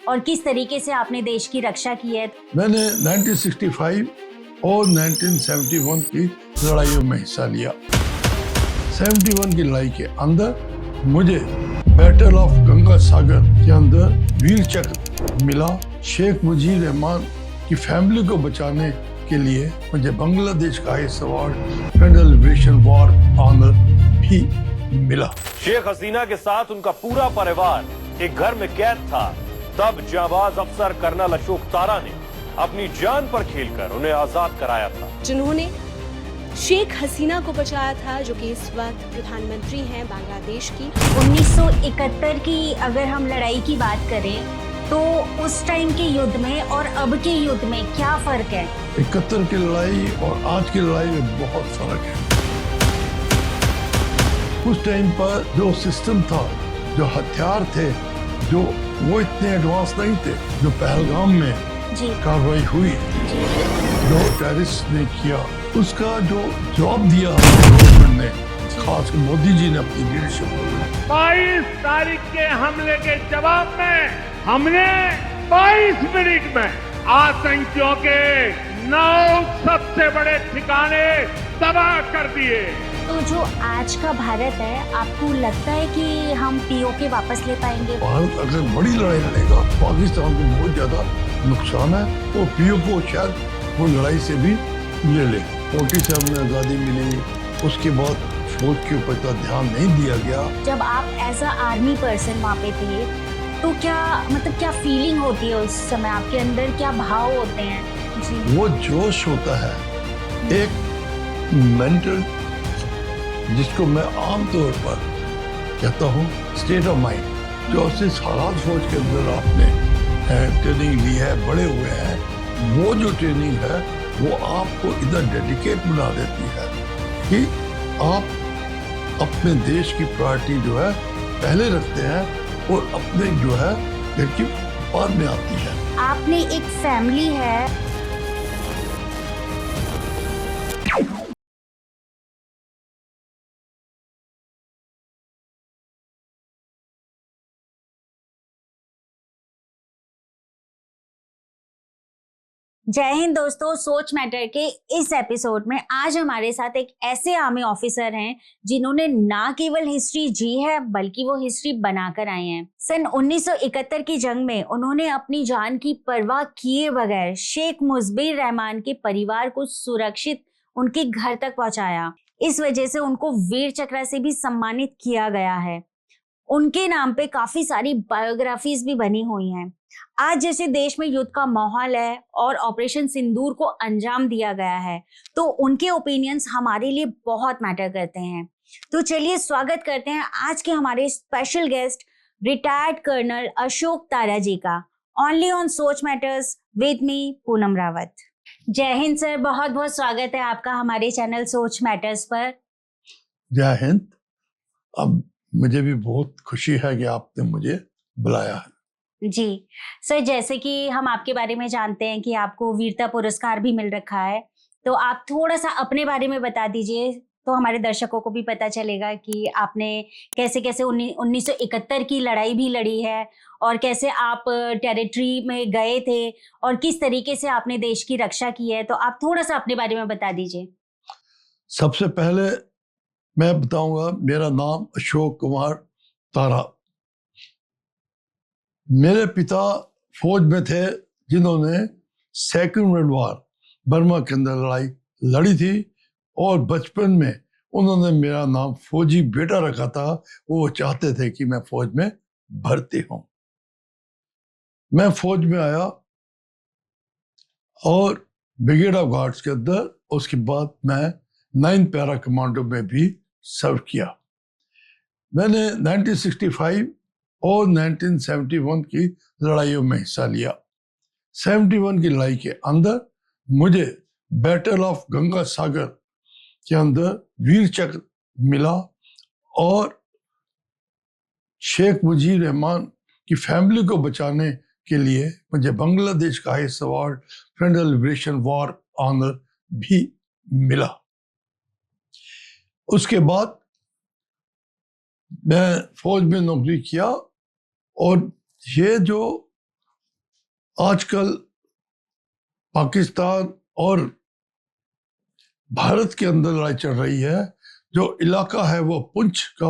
और किस तरीके से आपने देश की रक्षा की है? मैंने 1965 और 1971 की लड़ाइयों में हिस्सा लिया। 71 की लड़ाई के अंदर मुझे बैटल ऑफ गंगा सागर के अंदर वीर चक्र मिला। शेख मुजीब रहमान की फैमिली को बचाने के लिए मुझे बांग्लादेश का highest award friends liberation war honour भी मिला। शेख हसीना के साथ उनका पूरा परिवार एक घर में कैद था, तब जाबाज अफसर कर्नल अशोक तारा ने अपनी जान पर खेलकर उन्हें आजाद कराया था, जिन्होंने शेख हसीना को बचाया था, जो कि इस वक्त प्रधानमंत्री हैं बांग्लादेश की। 1971 की अगर हम लड़ाई की बात करें तो उस टाइम के युद्ध में और अब के युद्ध में क्या फर्क है? 71 की लड़ाई और आज की लड़ाई में बहुत फर्क है। उस टाइम पर जो सिस्टम था, जो हथियार थे, जो वो इतने एडवांस नहीं थे। जो पहलगाम में कार्रवाई हुई, जो टेररिस्ट ने किया, उसका जो जवाब दिया गवर्नमेंट ने, खासकर मोदी जी ने अपनी लीडरशिप में 22 तारीख के हमले के जवाब में हमने 22 मिनट में आतंकियों के 9 सबसे बड़े ठिकाने तबाह कर दिए। तो जो आज का भारत है, आपको लगता है कि हम पीओके वापस ले पाएंगे? भारत अगर बड़ी लड़ाई लड़ेगा, पाकिस्तान को बहुत ज्यादा नुकसान है। वो पीओके को शायद वो लड़ाई से भी ले ले। 47 में आजादी मिली, उसके बाद फौज के ऊपर इतना ध्यान नहीं दिया गया। जब आप एज अ आर्मी पर्सन वहाँ पे थे, तो क्या फीलिंग होती है उस समय? आपके अंदर क्या भाव होते हैं? जी। वो जोश होता है, एक मेंटल, जिसको मैं आमतौर पर कहता हूँ स्टेट ऑफ माइंड। जो सिर्फ हालात फौज के अंदर आपने ट्रेनिंग ली है, बड़े हुए हैं, वो जो ट्रेनिंग है वो आपको इतना डेडिकेट बना देती है कि आप अपने देश की प्रायोरिटी जो है पहले रखते हैं और अपने जो है घर की बाद में आती है। आपने एक फैमिली है, जय हिंद दोस्तों। सोच मैटर के इस एपिसोड में आज हमारे साथ एक ऐसे आर्मी ऑफिसर हैं जिन्होंने ना केवल हिस्ट्री जी है बल्कि वो हिस्ट्री बनाकर आए हैं। सन 1971 की जंग में उन्होंने अपनी जान की परवाह किए बगैर शेख मुजीब रहमान के परिवार को सुरक्षित उनके घर तक पहुंचाया। इस वजह से उनको वीर चक्र से भी सम्मानित किया गया है। उनके नाम पे काफी सारी बायोग्राफीज भी बनी हुई हैं। आज जैसे देश में युद्ध का माहौल है और ऑपरेशन सिंदूर को अंजाम दिया गया है, तो उनके ओपिनियंस हमारे लिए बहुत मैटर करते हैं। तो चलिए स्वागत करते हैं आज के हमारे special guest retired colonel Ashok Tara ji का, only on Soch matters with me Poonam Rawat. जय हिंद सर, बहुत बहुत स्वागत है आपका हमारे चैनल सोच मैटर्स पर। जय हिंद। अब मुझे भी बहुत खुशी है कि आपने मुझे बुलाया है। जी सर, जैसे कि हम आपके बारे में जानते हैं कि आपको वीरता पुरस्कार भी मिल रखा है, तो आप थोड़ा सा अपने बारे में बता दीजिए तो हमारे दर्शकों को भी पता चलेगा कि आपने कैसे कैसे 1971 की लड़ाई भी लड़ी है और कैसे आप टेरिटरी में गए थे और किस तरीके से आपने देश की रक्षा की है। तो आप थोड़ा सा अपने बारे में बता दीजिए। सबसे पहले मैं बताऊंगा, मेरा नाम अशोक कुमार तारा। मेरे पिता फौज में थे जिन्होंने सेकंड वर्ल्ड वॉर बर्मा के अंदर लड़ाई लड़ी थी, और बचपन में उन्होंने मेरा नाम फौजी बेटा रखा था। वो चाहते थे कि मैं फौज में भर्ती हूं। मैं फौज में आया और ब्रिगेड ऑफ गार्ड्स के अंदर, उसके बाद मैं 9 पैरा कमांडो में भी सर्व किया। मैंने 1965 और 1971 की लड़ाइयों में हिस्सा लिया। 71 की लड़ाई के अंदर मुझे बैटल ऑफ गंगा सागर के अंदर वीर चक्र मिला, और शेख मुजीब रहमान की फैमिली को बचाने के लिए मुझे बांग्लादेश का highest award friends liberation war honour भी मिला। उसके बाद मैं फौज में नौकरी किया, और ये जो आजकल पाकिस्तान और भारत के अंदर लड़ाई चल रही है। जो इलाका है वो पुंछ का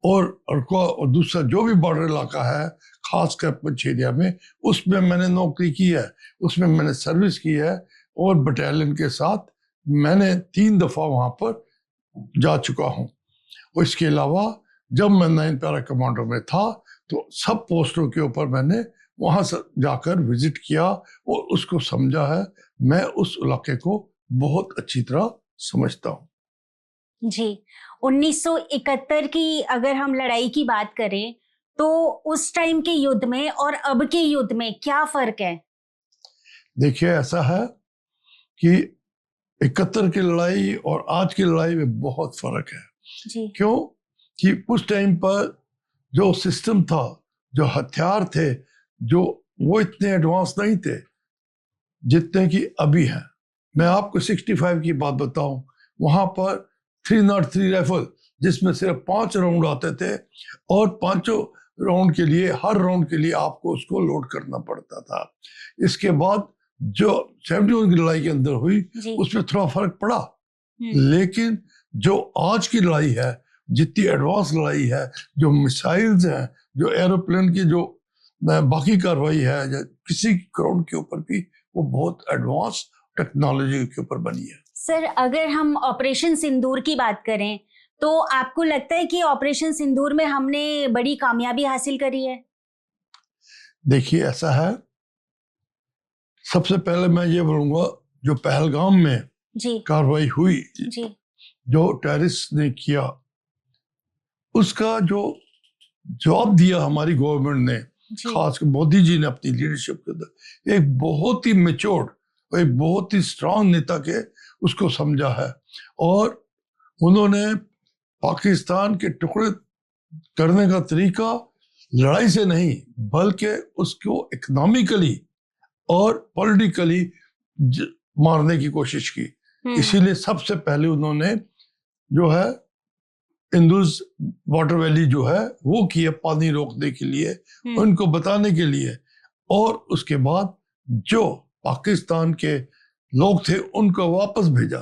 और दूसरा जो भी बॉर्डर इलाका है, खासकर पुंछ एरिया में, उसमें मैंने नौकरी की है, उसमें मैंने सर्विस की है और बटालियन के साथ मैंने 3 दफा वहां पर जा चुका हूं। और इसके अलावा जब मैं 9 पैरा कमांडो में था तो सब पोस्टों के ऊपर मैंने वहां से जाकर विजिट किया और उसको समझा है। मैं उस इलाके को बहुत अच्छी तरह समझता हूँ। जी, 1971 की अगर हम लड़ाई की बात करें तो उस टाइम के युद्ध में और अब के युद्ध में क्या फर्क है? देखिए, ऐसा है कि 71 की लड़ाई और आज की लड़ाई में बहुत फर्क है। जी। क्यों? कि उस टाइम पर जो सिस्टम था, जो हथियार थे, जो वो इतने एडवांस नहीं थे जितने कि अभी हैं। मैं आपको 65 की बात बताऊं, वहां पर 303 राइफल जिसमें सिर्फ 5 राउंड आते थे और 5 राउंड के लिए, हर राउंड के लिए आपको उसको लोड करना पड़ता था। इसके बाद जो 71 की लड़ाई के अंदर हुई उसमें थोड़ा फर्क पड़ा, लेकिन जो आज की लड़ाई है, जितनी एडवांस लड़ाई है, जो मिसाइल्स हैं, जो एरोप्लेन की जो बाकी कार्रवाई है, किसी ग्राउंड के ऊपर भी वो बहुत एडवांस टेक्नोलॉजी के ऊपर बनी है। सर, अगर हम ऑपरेशन सिंदूर की बात करें तो आपको लगता है कि ऑपरेशन सिंदूर में हमने बड़ी कामयाबी हासिल करी है? देखिए, ऐसा है, सबसे पहले मैं ये बोलूंगा, जो पहलगाम में कार्रवाई हुई, जो टेररिस्ट ने किया, उसका जो जवाब दिया हमारी गवर्नमेंट ने, खासकर मोदी जी ने अपनी लीडरशिप के अंदर एक बहुत ही मैच्योर्ड, एक बहुत ही स्ट्रांग नेता के उसको समझा है और उन्होंने पाकिस्तान के टुकड़े करने का तरीका लड़ाई से नहीं बल्कि उसको इकोनॉमिकली और पॉलिटिकली मारने की कोशिश की। इसीलिए सबसे पहले उन्होंने जो है इंदुज वाटर वैली जो है वो किया, पानी रोकने के लिए, उनको बताने के लिए, और उसके बाद जो पाकिस्तान के लोग थे उनको वापस भेजा।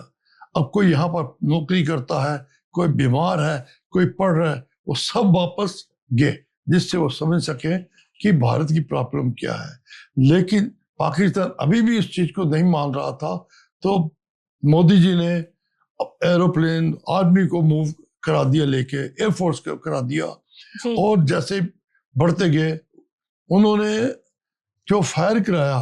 अब कोई यहाँ पर नौकरी करता है, कोई बीमार है, कोई पढ़ रहा है, वो सब वापस गए जिससे वो समझ सके कि भारत की प्रॉब्लम क्या है। लेकिन पाकिस्तान अभी भी इस चीज को नहीं मान रहा था, तो मोदी जी ने एरोप्लेन, आर्मी को मूव करा दिया, लेके एयरफोर्स को करा दिया, और जैसे बढ़ते गए उन्होंने जो फायर कराया,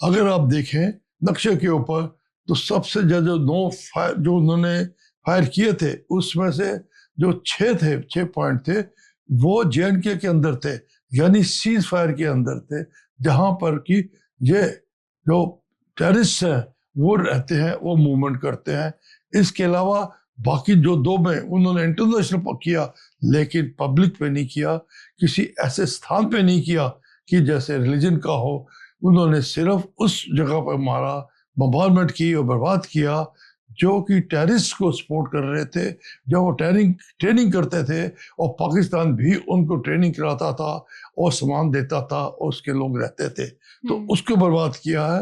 अगर आप देखें नक्शे के ऊपर तो सबसे ज्यादा 9 फायर जो उन्होंने फायर किए थे, उसमें से जो 6 पॉइंट थे वो JNK के अंदर थे, यानी सीज फायर के अंदर थे, जहां पर कि ये जो टेररिस्ट हैं वो रहते हैं, वो मूवमेंट करते हैं। इसके अलावा बाकी जो 2 में उन्होंने इंटरनेशनल किया, लेकिन पब्लिक पे नहीं किया, किसी ऐसे स्थान पे नहीं किया कि जैसे रिलीजन का हो। उन्होंने सिर्फ उस जगह पर मारा, बम्बारमेंट की और बर्बाद किया जो कि टेररिस्ट को सपोर्ट कर रहे थे, जो वो ट्रेनिंग करते थे, और पाकिस्तान भी उनको ट्रेनिंग कराता था और सामान देता था और उसके लोग रहते थे, तो उसको बर्बाद किया है।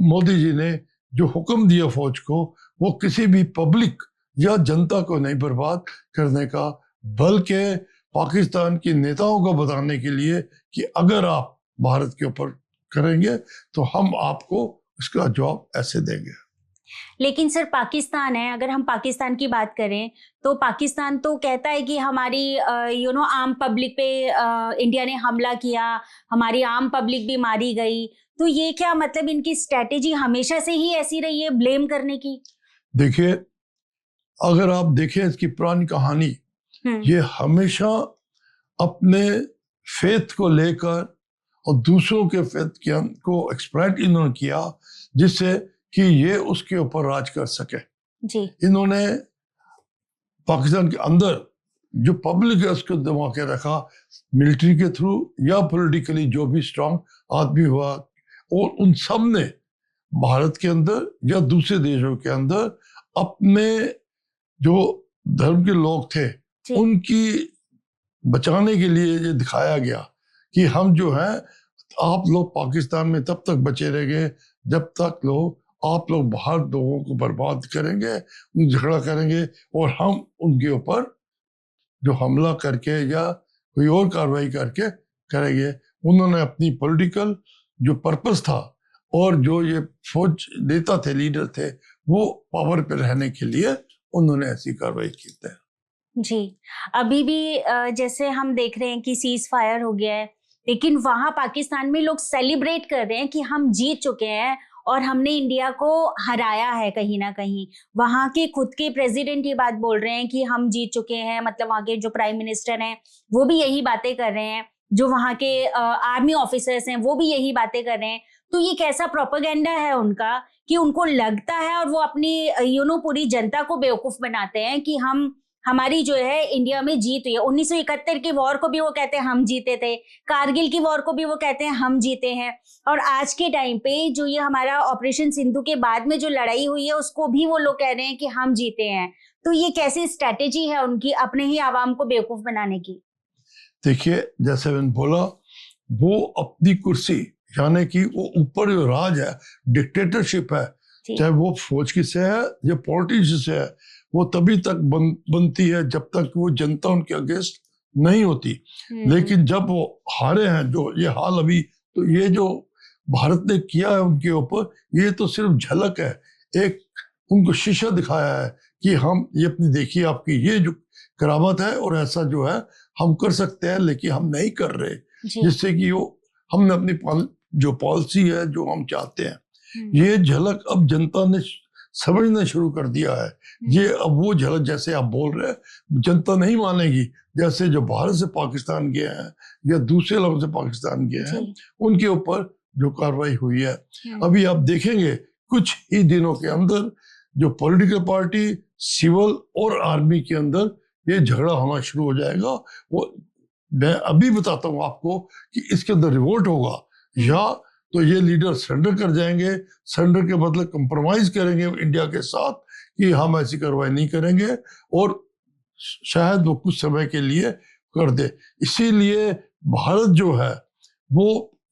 मोदी जी ने जो हुक्म दिया फौज को, वो किसी भी पब्लिक या जनता को नहीं बर्बाद करने का, बल्कि पाकिस्तान के नेताओं को बताने के लिए कि अगर आप भारत के ऊपर करेंगे तो हम आपको इसका जवाब ऐसे देंगे। लेकिन सर, पाकिस्तान है, अगर हम पाकिस्तान की बात करें तो पाकिस्तान तो कहता है कि हमारी आम पब्लिक पे इंडिया ने हमला किया, हमारी आम पब्लिक भी मारी गई, तो ये क्या मतलब इनकी स्ट्रेटेजी हमेशा से ही ऐसी रही है ब्लेम करने की? देखिए, अगर आप देखें इसकी पुरानी कहानी, ये हमेशा अपने फेथ को लेकर और दूसरों के फेथ को एक्सप्लॉइट इन्होंने किया, जिससे कि ये उसके ऊपर राज कर सके। जी। इन्होंने पाकिस्तान के अंदर जो पब्लिक है उसको दबा के रखा, मिलिट्री के थ्रू या पॉलिटिकली जो भी स्ट्रांग आदमी हुआ, और उन सब ने भारत के अंदर या दूसरे देशों के अंदर अपने जो धर्म के लोग थे उनकी बचाने के लिए ये दिखाया गया कि हम जो है आप लोग पाकिस्तान में तब तक बचे रहेंगे जब तक आप लोग बाहर लोगों को बर्बाद करेंगे, झगड़ा करेंगे और हम उनके ऊपर जो हमला करके या कोई और कार्रवाई करके करेंगे। उन्होंने अपनी पॉलिटिकल जो पर्पस था और जो ये फौज नेता थे, लीडर थे, वो पावर पे रहने के लिए उन्होंने ऐसी कार्रवाई की थी। जी, अभी भी जैसे हम देख रहे हैं कि सीज फायर हो गया है, लेकिन वहां पाकिस्तान में लोग सेलिब्रेट कर रहे हैं कि हम जीत चुके हैं और हमने इंडिया को हराया है कहीं ना कहीं। वहां के खुद के प्रेसिडेंट ये बात बोल रहे हैं कि हम जीत चुके हैं, मतलब वहां के जो प्राइम मिनिस्टर हैं वो भी यही बातें कर रहे हैं, जो वहां के आर्मी ऑफिसर्स हैं वो भी यही बातें कर रहे हैं। तो ये कैसा प्रोपेगेंडा है उनका कि उनको लगता है और वो अपनी पूरी जनता को बेवकूफ बनाते हैं कि हमारी जो है इंडिया में जीत हुई है। 1971 के वॉर को भी वो कहते हैं हम जीते थे, कारगिल की वॉर को भी वो कहते हैं हम जीते हैं, और आज के टाइम पे जो ये हमारा ऑपरेशन सिंधु के बाद में जो लड़ाई हुई है उसको भी वो लोग कह रहे हैं कि हम जीते हैं। तो ये कैसी स्ट्रेटेजी है उनकी अपने ही आवाम को बेवकूफ बनाने की? देखिए, जैसे मैंने बोला, वो अपनी कुर्सी, यानी कि वो ऊपर जो राज है, डिक्टेटरशिप है, चाहे वो फौज की से है या पॉलिटिक्स से है, वो तभी तक बनती है जब तक वो जनता उनके अगेंस्ट नहीं होती। लेकिन जब वो हारे हैं, जो ये हाल अभी, तो ये जो भारत ने किया है उनके ऊपर, ये तो सिर्फ झलक है, एक उनको शीशा दिखाया है कि हम ये अपनी देखिए आपकी ये जो करामत है और ऐसा जो है हम कर सकते हैं, लेकिन हम नहीं कर रहे, जिससे कि वो हमने अपनी जो पॉलिसी है जो हम चाहते हैं, ये झलक अब जनता ने समझना शुरू कर दिया है। ये अब वो झलक, जैसे आप बोल रहे हैं, जनता नहीं मानेगी। जैसे जो भारत से पाकिस्तान गए हैं या दूसरे लोगों से पाकिस्तान गए हैं, उनके ऊपर जो कार्रवाई हुई है, अभी आप देखेंगे कुछ ही दिनों के अंदर जो पॉलिटिकल पार्टी, सिविल और आर्मी के अंदर ये झगड़ा होना शुरू हो जाएगा। वो मैं अभी बताता हूँ आपको कि इसके अंदर रिवोल्ट होगा, या तो ये लीडर सरेंडर कर जाएंगे, सरेंडर के बदले कंप्रोमाइज करेंगे इंडिया के साथ कि हम ऐसी कार्रवाई नहीं करेंगे, और शायद वो कुछ समय के लिए कर दे। इसीलिए भारत जो है वो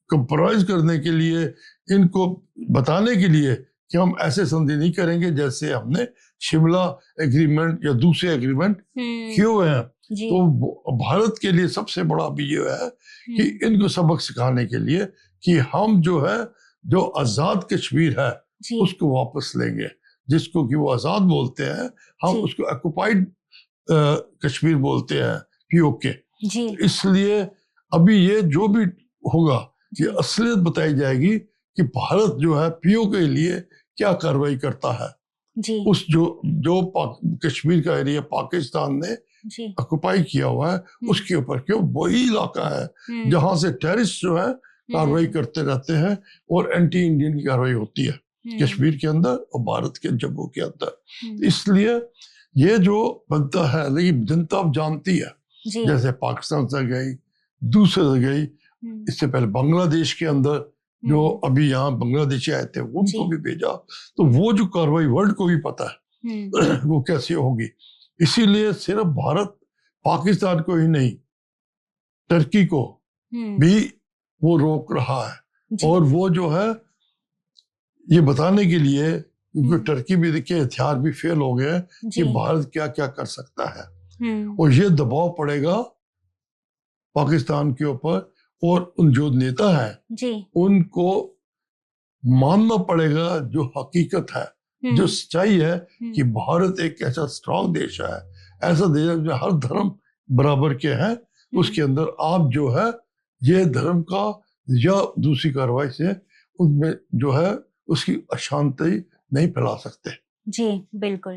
कंप्रोमाइज करने के लिए, इनको बताने के लिए कि हम ऐसे संधि नहीं करेंगे जैसे हमने शिमला एग्रीमेंट या दूसरे एग्रीमेंट किए हुए हैं। तो भारत के लिए सबसे बड़ा भी ये है कि इनको सबक सिखाने के लिए कि हम जो है, जो आजाद कश्मीर है उसको वापस लेंगे, जिसको कि वो आजाद बोलते हैं, हम उसको ऑक्युपाइड कश्मीर बोलते हैं, पीओके। इसलिए अभी ये जो भी होगा, ये असलियत बताई जाएगी कि भारत जो है पीओके के लिए क्या कार्रवाई करता है। उस जो कश्मीर का एरिया पाकिस्तान ने ऑक्युपाई किया हुआ है, उसके ऊपर क्यों, वही इलाका है जहां से टेररिस्ट जो है कार्रवाई करते रहते हैं और एंटी इंडियन की कार्रवाई होती है कश्मीर के अंदर और भारत के जम्मू के अंदर। इसलिए ये जो बनता है, लेकिन जनता अब जानती है, जैसे पाकिस्तान से गई, दूसरे से गई, इससे पहले बांग्लादेश के अंदर जो अभी यहाँ बांग्लादेशी आए थे उनको भी भेजा, तो वो जो कार्रवाई वर्ल्ड को भी पता है वो कैसे होगी। इसीलिए सिर्फ भारत पाकिस्तान को ही नहीं, टर्की को भी वो रोक रहा है, और वो जो है ये बताने के लिए, क्योंकि टर्की भी देखिए हथियार भी फेल हो गए कि भारत क्या क्या कर सकता है, और ये दबाव पड़ेगा पाकिस्तान के ऊपर, और उन जो नेता हैं उनको मानना पड़ेगा जो हकीकत है, जो सच्चाई है कि भारत एक ऐसा स्ट्रांग देश है, ऐसा देश है जो हर धर्म बराबर के हैं, उसके अंदर आप जो है ये धर्म का या दूसरी कार्रवाई से उनमें जो है उसकी अशांति नहीं फैला सकते। जी बिल्कुल।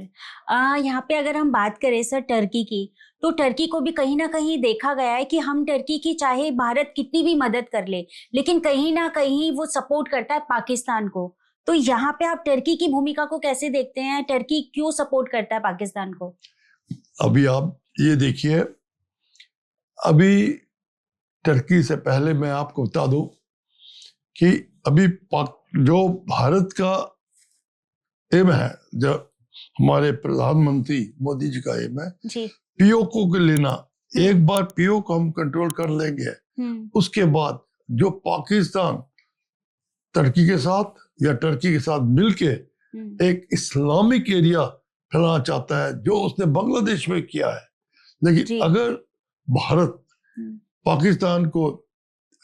यहाँ पे अगर हम बात करें सर टर्की की, तो टर्की को भी कहीं ना कहीं देखा गया है कि हम टर्की की चाहे भारत कितनी भी मदद कर ले, लेकिन कहीं ना कहीं वो सपोर्ट करता है पाकिस्तान को। तो यहाँ पे आप टर्की की भूमिका को कैसे देखते हैं? टर्की क्यों सपोर्ट करता है पाकिस्तान को? अभी आप ये देखिए, अभी टर्की से पहले मैं आपको बता दूं कि अभी जो भारत का एम है, जो हमारे प्रधानमंत्री मोदी जी का एम है, पीओके को लेना। एक बार पीओके को हम कंट्रोल कर लेंगे, उसके बाद जो पाकिस्तान टर्की के साथ या टर्की के साथ मिलके एक इस्लामिक एरिया फैलाना चाहता है, जो उसने बांग्लादेश में किया है। लेकिन जी। अगर भारत पाकिस्तान को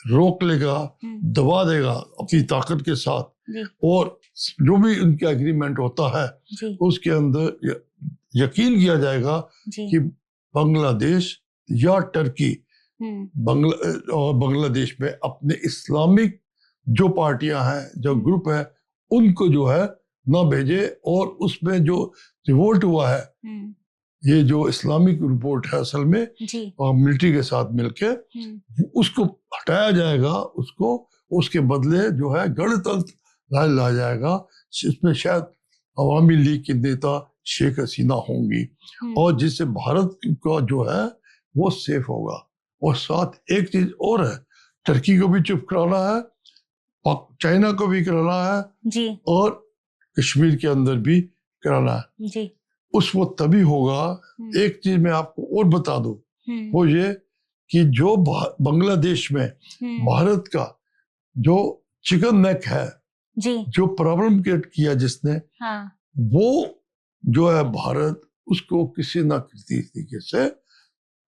रोक लेगा, दबा देगा अपनी ताकत के साथ, जी। और जो भी उनका एग्रीमेंट होता है जी। उसके अंदर यकीन किया जाएगा जी। कि बांग्लादेश या टर्की बांग्लादेश में अपने इस्लामिक जो पार्टियां हैं, जो ग्रुप है, उनको जो है ना भेजे, और उसमें जो रिवोल्ट हुआ है, ये जो इस्लामिक रिवोल्ट है असल में, जी। और मिलिट्री के साथ मिलके उसको हटाया जाएगा, उसको उसके बदले जो है गणतंत्र लाया जाएगा। इसमें शायद अवामी लीग की नेता शेख हसीना होंगी, और जिससे भारत का जो है वो सेफ होगा। और साथ एक चीज और है, टर्की को भी चुप कराना है, चाइना को भी कराना है, जी। और कश्मीर के अंदर भी कराना है। जी। उस वक्त तभी होगा। एक चीज मैं आपको और बता दूं, वो ये कि जो बांग्लादेश में भारत का जो चिकन नेक है, जी। जो प्रॉब्लम क्रिएट किया जिसने, हाँ। वो जो है भारत उसको किसी ना किसी तरीके से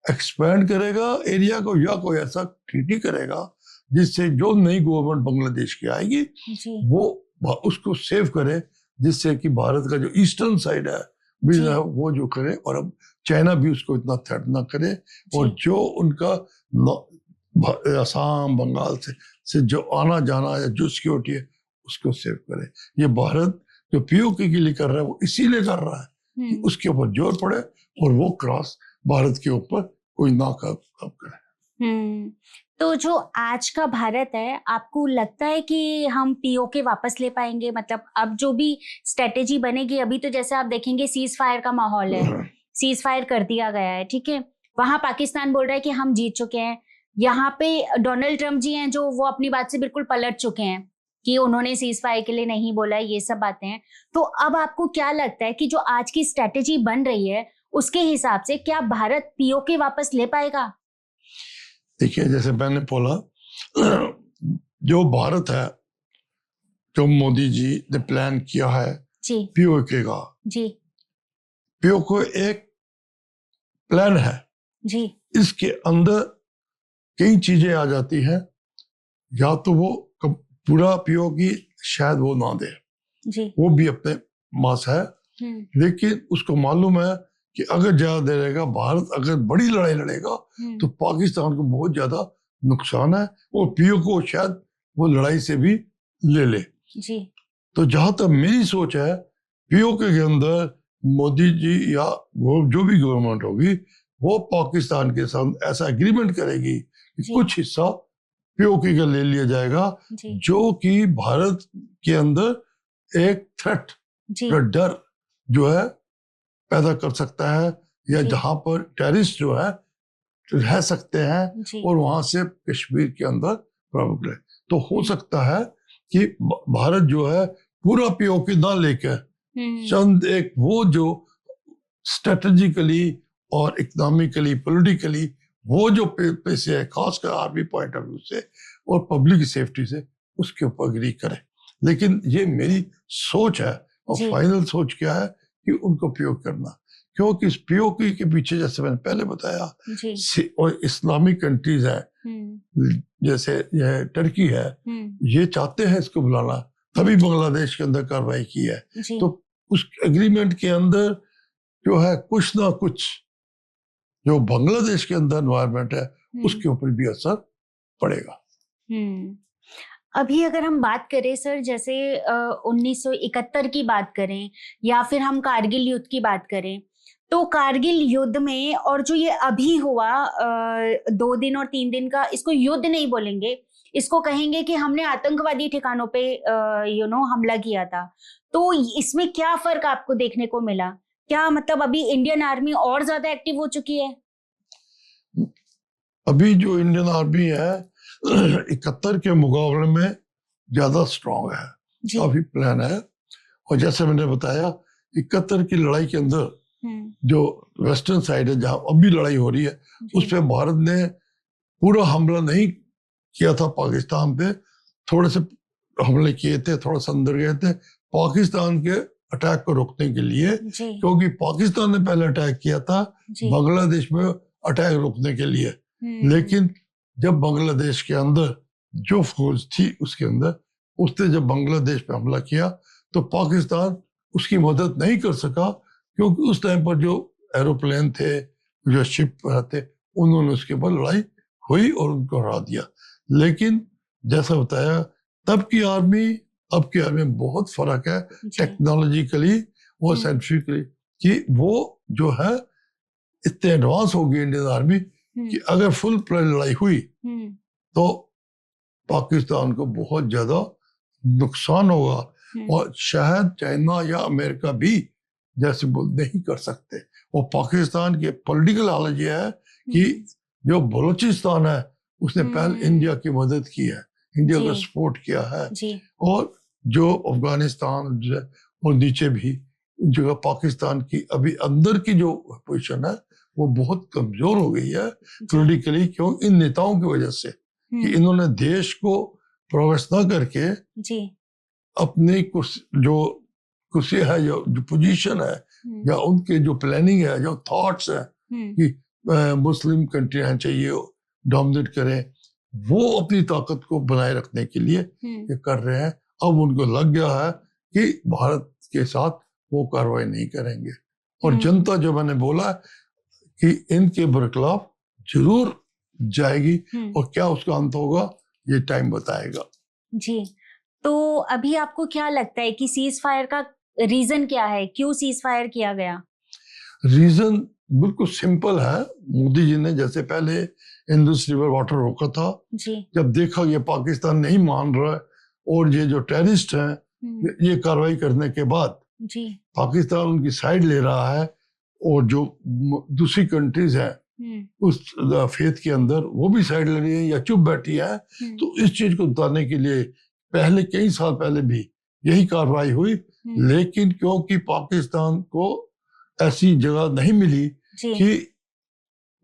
एक्सपेंड करेगा एरिया को, या कोई ऐसा ट्रीटी करेगा जिससे जो नई गवर्नमेंट बांग्लादेश की आएगी जी। वो उसको सेव करे, जिससे कि भारत का जो ईस्टर्न साइड है भी जी। वो जो करे, और अब चाइना भी उसको इतना थ्रेट ना करे, और जी। जो उनका असम बंगाल से जो आना जाना या जो सिक्योरिटी है उसको सेव करे। ये भारत जो पीओके के लिए कर रहा है वो इसीलिए कर रहा है कि उसके ऊपर जोर पड़े और वो क्रॉस भारत के ऊपर कोई ना कब करे। तो जो आज का भारत है, आपको लगता है कि हम पीओके वापस ले पाएंगे? मतलब अब जो भी स्ट्रेटेजी बनेगी, अभी तो जैसे आप देखेंगे सीज फायर का माहौल है, सीज फायर कर दिया गया है, ठीक है। वहां पाकिस्तान बोल रहा है कि हम जीत चुके हैं। यहाँ पे डोनाल्ड ट्रम्प जी हैं जो वो अपनी बात से बिल्कुल पलट चुके हैं कि उन्होंने सीज फायर के लिए नहीं बोला है, ये सब बातें हैं। तो अब आपको क्या लगता है कि जो आज की स्ट्रेटेजी बन रही है उसके हिसाब से क्या भारत पीओके वापस ले पाएगा? देखिए, जैसे मैंने बोला, जो भारत है, जो मोदी जी ने प्लान किया है जी। पीओके का, जी। पीओके एक प्लान है जी। इसके अंदर कई चीजें आ जाती हैं। या तो वो पूरा पीओके शायद वो ना दे, जी। वो भी अपने मास है, लेकिन उसको मालूम है कि अगर ज्यादा दे रहेगा, भारत अगर बड़ी लड़ाई लड़ेगा तो पाकिस्तान को बहुत ज्यादा नुकसान है, और पीओके को शायद वो लड़ाई से भी ले ले। जी। तो जहां तक मेरी सोच है, पीओके के अंदर मोदी जी या जो भी गवर्नमेंट होगी वो पाकिस्तान के साथ ऐसा एग्रीमेंट करेगी कि कुछ हिस्सा पीओके का ले लिया जाएगा, जो कि भारत के अंदर एक थ्रेट का डर जो है पैदा कर सकता है, या जहां पर टेररिस्ट जो है रह सकते हैं और वहां से कश्मीर के अंदर प्रॉब्लम है। तो हो सकता है कि भारत जो है पूरा पीओके ना लेकर चंद एक वो जो स्ट्रेटेजिकली और इकोनॉमिकली पॉलिटिकली वो जो पैसे है, खासकर आर्मी पॉइंट ऑफ व्यू से और पब्लिक सेफ्टी से, उसके ऊपर अग्री करे। लेकिन ये मेरी सोच है, और फाइनल सोच क्या है कि उनको पीओके करना, क्योंकि इस पीओके के पीछे जैसे मैंने पहले बताया और इस्लामिक कंट्रीज है, जैसे ये टर्की है, ये चाहते हैं इसको बुलाना, तभी बांग्लादेश के अंदर कार्रवाई की है। तो उस एग्रीमेंट के अंदर जो है कुछ ना कुछ जो बांग्लादेश के अंदर एनवायरनमेंट है उसके ऊपर भी असर पड़ेगा। अभी अगर हम बात करें सर, जैसे 1971 की बात करें या फिर हम कारगिल युद्ध की बात करें, तो कारगिल युद्ध में और जो ये अभी हुआ 2 दिन और 3 दिन का, इसको युद्ध नहीं बोलेंगे, इसको कहेंगे कि हमने आतंकवादी ठिकानों पे हमला किया था। तो इसमें क्या फर्क आपको देखने को मिला? क्या मतलब अभी इंडियन आर्मी और ज्यादा एक्टिव हो चुकी है? अभी जो इंडियन आर्मी है 71 के मुकाबले में ज्यादा स्ट्रांग है, काफी प्लान है। और जैसे मैंने बताया 71 की लड़ाई के अंदर जो वेस्टर्न साइड है जहां अभी लड़ाई हो रही है, उस पर भारत ने पूरा हमला नहीं किया था पाकिस्तान पे, थोड़े से हमले किए थे, थोड़ा सा अंदर गए थे पाकिस्तान के अटैक को रोकने के लिए, जी क्योंकि पाकिस्तान ने पहले अटैक किया था जी बांग्लादेश में अटैक रोकने के लिए। हम्म, लेकिन जब बांग्लादेश के अंदर जो फौज थी उसके अंदर, उसने जब बांग्लादेश पे हमला किया तो पाकिस्तान उसकी मदद नहीं कर सका, क्योंकि उस टाइम पर जो एरोप्लेन थे, जो शिप थे, उन्होंने उसके ऊपर लड़ाई हुई और उनको हरा दिया। लेकिन जैसा बताया, तब की आर्मी अब की आर्मी में बहुत फर्क है जी टेक्नोलॉजिकली और साइंटिफिकली, कि वो जो है इतने एडवांस हो गई इंडियन आर्मी कि अगर फुल प्लेन लड़ाई हुई हम्म, तो पाकिस्तान को बहुत ज्यादा नुकसान होगा, और शायद चाइना या अमेरिका भी जैसे बोल नहीं कर सकते। और पाकिस्तान के पॉलिटिकल हालत ये है कि जो बलूचिस्तान है उसने पहले इंडिया की मदद की है, इंडिया को जी। सपोर्ट किया है, जी और जो अफगानिस्तान और नीचे भी जगह पाकिस्तान की अभी अंदर की जो पोजीशन है वो बहुत कमजोर हो गई है पॉलिटिकली, क्यों इन नेताओं की वजह से कि इन्होंने देश को प्रोग्रेस ना करके जी अपनी जो कुर्सी है, जो पोजीशन है, या उनके जो प्लानिंग है, जो थॉट्स है कि मुस्लिम कंट्रियां चाहिए डोमिनेट करें, वो अपनी ताकत को बनाए रखने के लिए ये कर रहे हैं। अब उनको लग गया है कि भारत के साथ वो कार्रवाई नहीं करेंगे, और जनता जो मैंने बोला कि इनके बरखिलाफ जरूर जाएगी, और क्या उसका अंत होगा ये टाइम बताएगा। जी। तो अभी आपको क्या लगता है कि सीज फायर का रीजन क्या है, क्यों सीज फायर किया गया? रीजन बिल्कुल सिंपल है। मोदी जी ने जैसे पहले इंडस रिवर वाटर रोका था, जी जब देखा ये पाकिस्तान नहीं मान रहा है और ये जो टेररिस्ट हैं ये कार्रवाई करने के बाद जी पाकिस्तान उनकी साइड ले रहा है, और जो दूसरी कंट्रीज हैं उस फेथ के अंदर वो भी साइड ले रही है या चुप बैठी है, तो इस चीज को बताने के लिए पहले कई साल पहले भी यही कार्रवाई हुई। लेकिन क्योंकि पाकिस्तान को ऐसी जगह नहीं मिली जी कि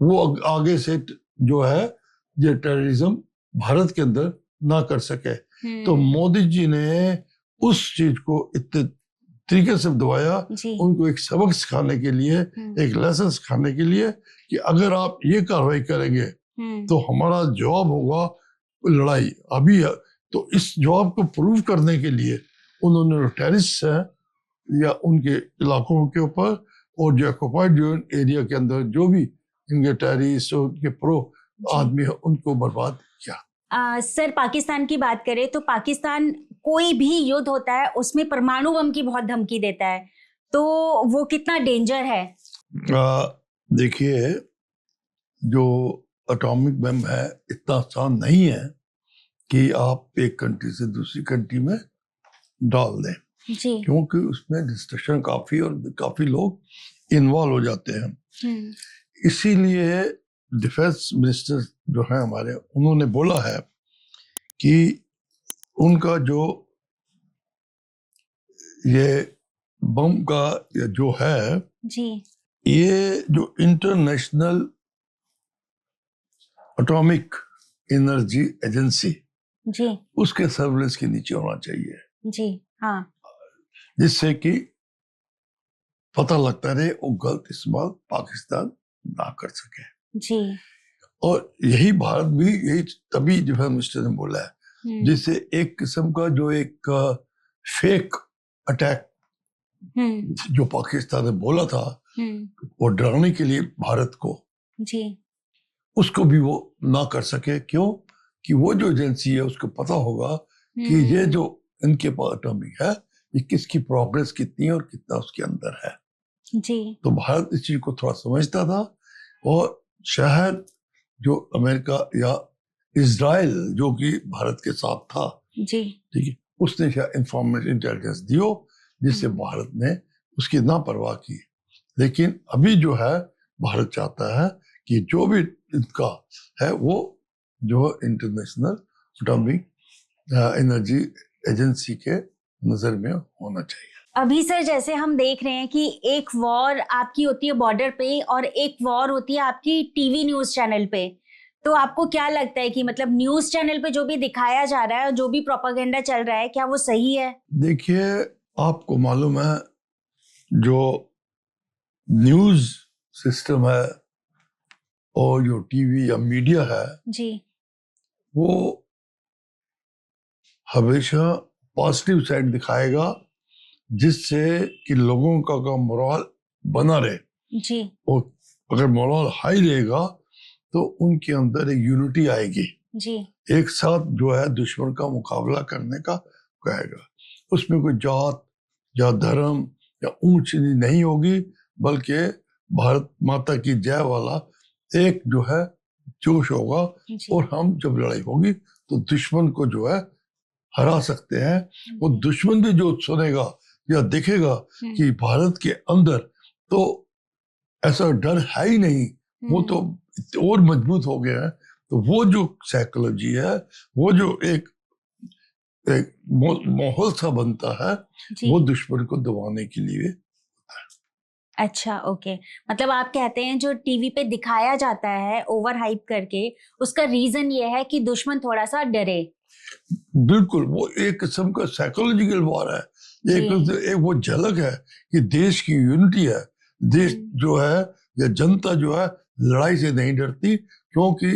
वो आगे से जो है ये टेररिज्म भारत के अंदर ना कर सके, तो मोदी जी ने उस चीज को इतने तरीके से दबाया, जी उनको एक सबक सिखाने के लिए, एक लेसन सिखाने के लिए कि अगर आप ये कार्रवाई करेंगे तो हमारा जवाब होगा लड़ाई। अभी तो इस जवाब को प्रूव करने के लिए उन्होंने टेररिस्ट है या उनके इलाकों के ऊपर और जो ऑक्युपाइड एरिया के अंदर जो भी इनके टेररिस्ट और उनके प्रो आदमी है उनको बर्बाद किया। सर, पाकिस्तान की बात करें तो पाकिस्तान कोई भी युद्ध होता है उसमें परमाणु बम की बहुत धमकी देता है, तो वो कितना डेंजर है? देखिए, जो एटॉमिक बम है इतना आसान नहीं है कि आप एक कंट्री से दूसरी कंट्री में डाल दें, जी क्योंकि उसमें डिस्ट्रक्शन काफी और काफी लोग इन्वॉल्व हो जाते हैं। इसीलिए डिफेंस मिनिस्टर जो है हमारे, उन्होंने बोला है कि उनका जो ये बम का जो है जी ये जो इंटरनेशनल एटॉमिक एनर्जी एजेंसी जी उसके सर्विलेंस के नीचे होना चाहिए, जी हाँ जिससे कि पता लगता रहे वो गलत इस्तेमाल पाकिस्तान ना कर सके। जी और यही भारत भी यही तभी डिफेंस मिनिस्टर ने बोला है, जिससे एक किस्म का जो एक फेक अटैक जो पाकिस्तान ने बोला था वो डराने के लिए भारत को, जी उसको भी वो ना कर सके। क्यों? कि वो जो एजेंसी है उसको पता होगा कि ये जो इनके पास एटॉमिक है ये किसकी प्रोग्रेस कितनी है और कितना उसके अंदर है। जी तो भारत इस चीज को थोड़ा समझता था, और शायद जो अमेरिका या इजराइल जो कि भारत के साथ था, जी ठीक है, उसने शायद इंफॉर्मेशन इंटेलिजेंस दियो जिससे भारत ने उसकी ना परवाह की। लेकिन अभी जो है भारत चाहता है कि जो भी इनका है वो जो इंटरनेशनल एटॉमिक एनर्जी एजेंसी के नजर में होना चाहिए। अभी सर जैसे हम देख रहे हैं कि एक वॉर आपकी होती है बॉर्डर पे और एक वॉर होती है आपकी टीवी न्यूज चैनल पे, तो आपको क्या लगता है कि मतलब न्यूज चैनल पे जो भी दिखाया जा रहा है, जो भी प्रोपेगेंडा चल रहा है, क्या वो सही है? देखिए, आपको मालूम है जो न्यूज सिस्टम है और जो टीवी या मीडिया है जी वो हमेशा पॉजिटिव साइड दिखाएगा, जिससे कि लोगों का मोरल बना रहे। जी और अगर मोरल हाई रहेगा तो उनके अंदर एक यूनिटी आएगी, जी एक साथ जो है दुश्मन का मुकाबला करने का कहेगा। उसमें कोई जात या धर्म या ऊंच नीच नहीं होगी, बल्कि भारत माता की जय वाला एक जो है जोश होगा। जी और हम जब लड़ाई होगी तो दुश्मन को जो है हरा सकते हैं। वो दुश्मन भी जो सुनेगा या देखेगा कि भारत के अंदर तो ऐसा डर है ही नहीं, वो तो और मजबूत हो गया है, तो वो जो साइकोलॉजी है, वो जो एक माहौल सा बनता है, जी। वो दुश्मन को दबाने के लिए। अच्छा, ओके। मतलब आप कहते हैं जो टीवी पे दिखाया जाता है ओवर हाइप करके, उसका रीजन ये है कि दुश्मन थोड़ा सा डरे। बिल्कुल, वो एक किस्म का साइकोलॉजिकल वार है, एक वो झलक है कि देश की यूनिटी है। देश जो है या जनता जो है लड़ाई से नहीं डरती, क्योंकि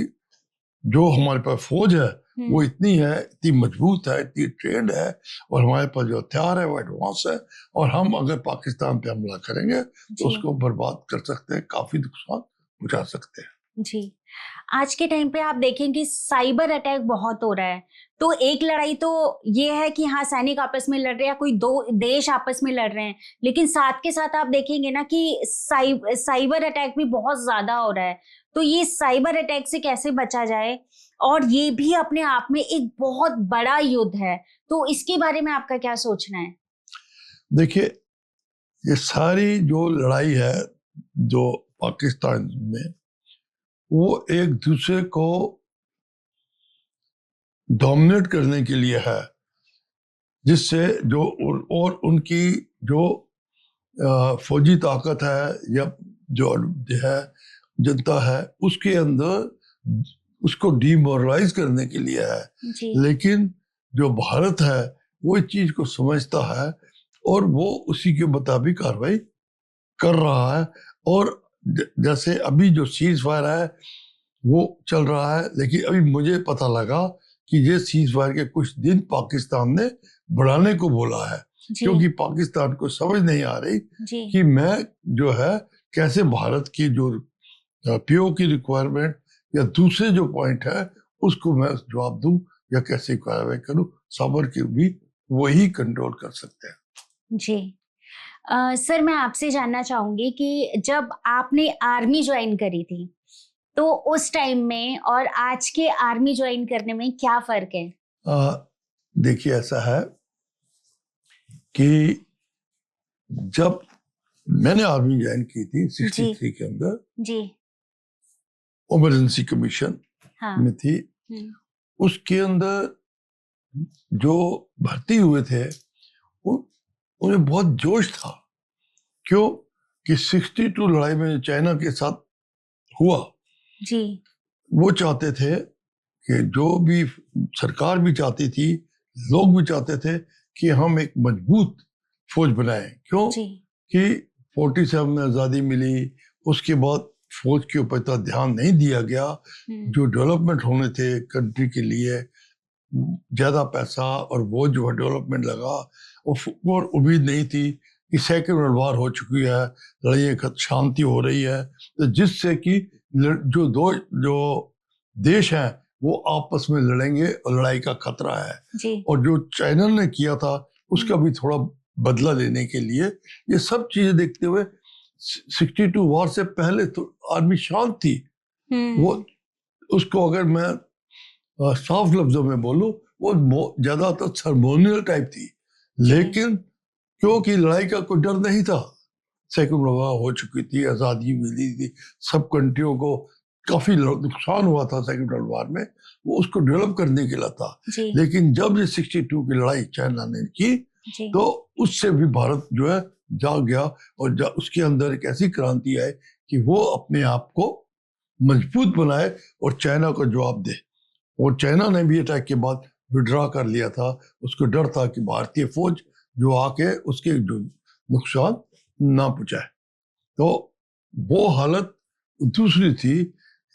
जो हमारे पास फौज है वो इतनी है, इतनी मजबूत है, इतनी ट्रेंड है, और हमारे पास जो हथियार है वो एडवांस है, और हम अगर पाकिस्तान पे हमला करेंगे तो उसको बर्बाद कर सकते हैं, काफी नुकसान पहुंचा सकते हैं। जी। आज के टाइम पे आप देखेंगे साइबर अटैक बहुत हो रहा है। तो एक लड़ाई तो ये है कि हाँ सैनिक आपस में लड़ रहे हैं या कोई दो देश आपस में लड़ रहे हैं, लेकिन साथ के साथ आप देखेंगे ना कि साइबर अटैक भी बहुत ज्यादा हो रहा है। तो ये साइबर अटैक से कैसे बचा जाए, और ये भी अपने आप में एक बहुत बड़ा युद्ध है, तो इसके बारे में आपका क्या सोचना है? देखिए, ये सारी जो लड़ाई है जो पाकिस्तान में, वो एक दूसरे को डोमिनेट करने के लिए है, जिससे जो और उनकी जो फौजी ताकत है या जो है जनता है, उसके अंदर उसको डिमोरलाइज करने के लिए है। जी। लेकिन जो भारत है वो इस चीज को समझता है और वो उसी के मुताबिक कार्रवाई कर रहा है। और जैसे अभी जो सीज फायर है वो चल रहा है, लेकिन अभी मुझे पता लगा कि ये सीज फायर के कुछ दिन पाकिस्तान ने बढ़ाने को बोला है, क्योंकि पाकिस्तान को समझ नहीं आ रही कि मैं जो है कैसे भारत की जो पीओ की रिक्वायरमेंट या दूसरे जो पॉइंट है उसको मैं जवाब दूं या कैसे कार्रवाई करूं। साबर की भी वही कंट्रोल कर सकते हैं। जी। सर, मैं आपसे जानना चाहूंगी कि जब आपने आर्मी ज्वाइन करी थी तो उस टाइम में और आज के आर्मी ज्वाइन करने में क्या फर्क है? देखिए, ऐसा है कि जब मैंने आर्मी ज्वाइन की थी 63 के अंदर, जी इमरजेंसी कमीशन में थी, उसके अंदर जो भर्ती हुए थे उन्हें बहुत जोश था। क्यों कि 62 लड़ाई में चाइना के साथ हुआ, जी, वो चाहते थे कि जो भी सरकार भी चाहती थी, लोग भी चाहते थे कि हम एक मजबूत फौज बनाएं। क्यों कि 47 में आज़ादी मिली, उसके बाद फौज के ऊपर इतना ध्यान नहीं दिया गया। जो डेवलपमेंट होने थे कंट्री के लिए, ज्यादा पैसा और वो जो डेवलपमेंट लगा, और उम्मीद नहीं थी कि सेकेंड वर्ल्ड वॉर हो चुकी है, लड़ाई शांति हो रही है, तो जिससे कि जो देश हैं वो आपस में लड़ेंगे और लड़ाई का खतरा है। और जो चाइना ने किया था उसका भी थोड़ा बदला लेने के लिए, ये सब चीजें देखते हुए 62 वॉर से पहले तो आर्मी शांत थी। वो उसको अगर मैं साफ लफ्जों में बोलूं, वो ज्यादातर सर्मोनियल टाइप थी, लेकिन क्योंकि लड़ाई का कोई डर नहीं था, सेकंड वर्ल्ड वॉर हो चुकी थी, आजादी मिली थी, सब कंट्रियों को काफी नुकसान हुआ था सेकंड वर्ल्ड वॉर में, वो उसको डेवलप करने के लिए था। लेकिन जब ये 62 की लड़ाई चाइना ने की तो उससे भी भारत जो है जाग गया, और उसके अंदर एक ऐसी क्रांति आई कि वो अपने आप को मजबूत बनाए और चाइना को जवाब दे। और चाइना ने भी अटैक के बाद विड्रॉ कर लिया था, उसको डर था कि भारतीय फौज जो आके उसके जो नुकसान ना पहुंचाए। तो वो हालत दूसरी थी।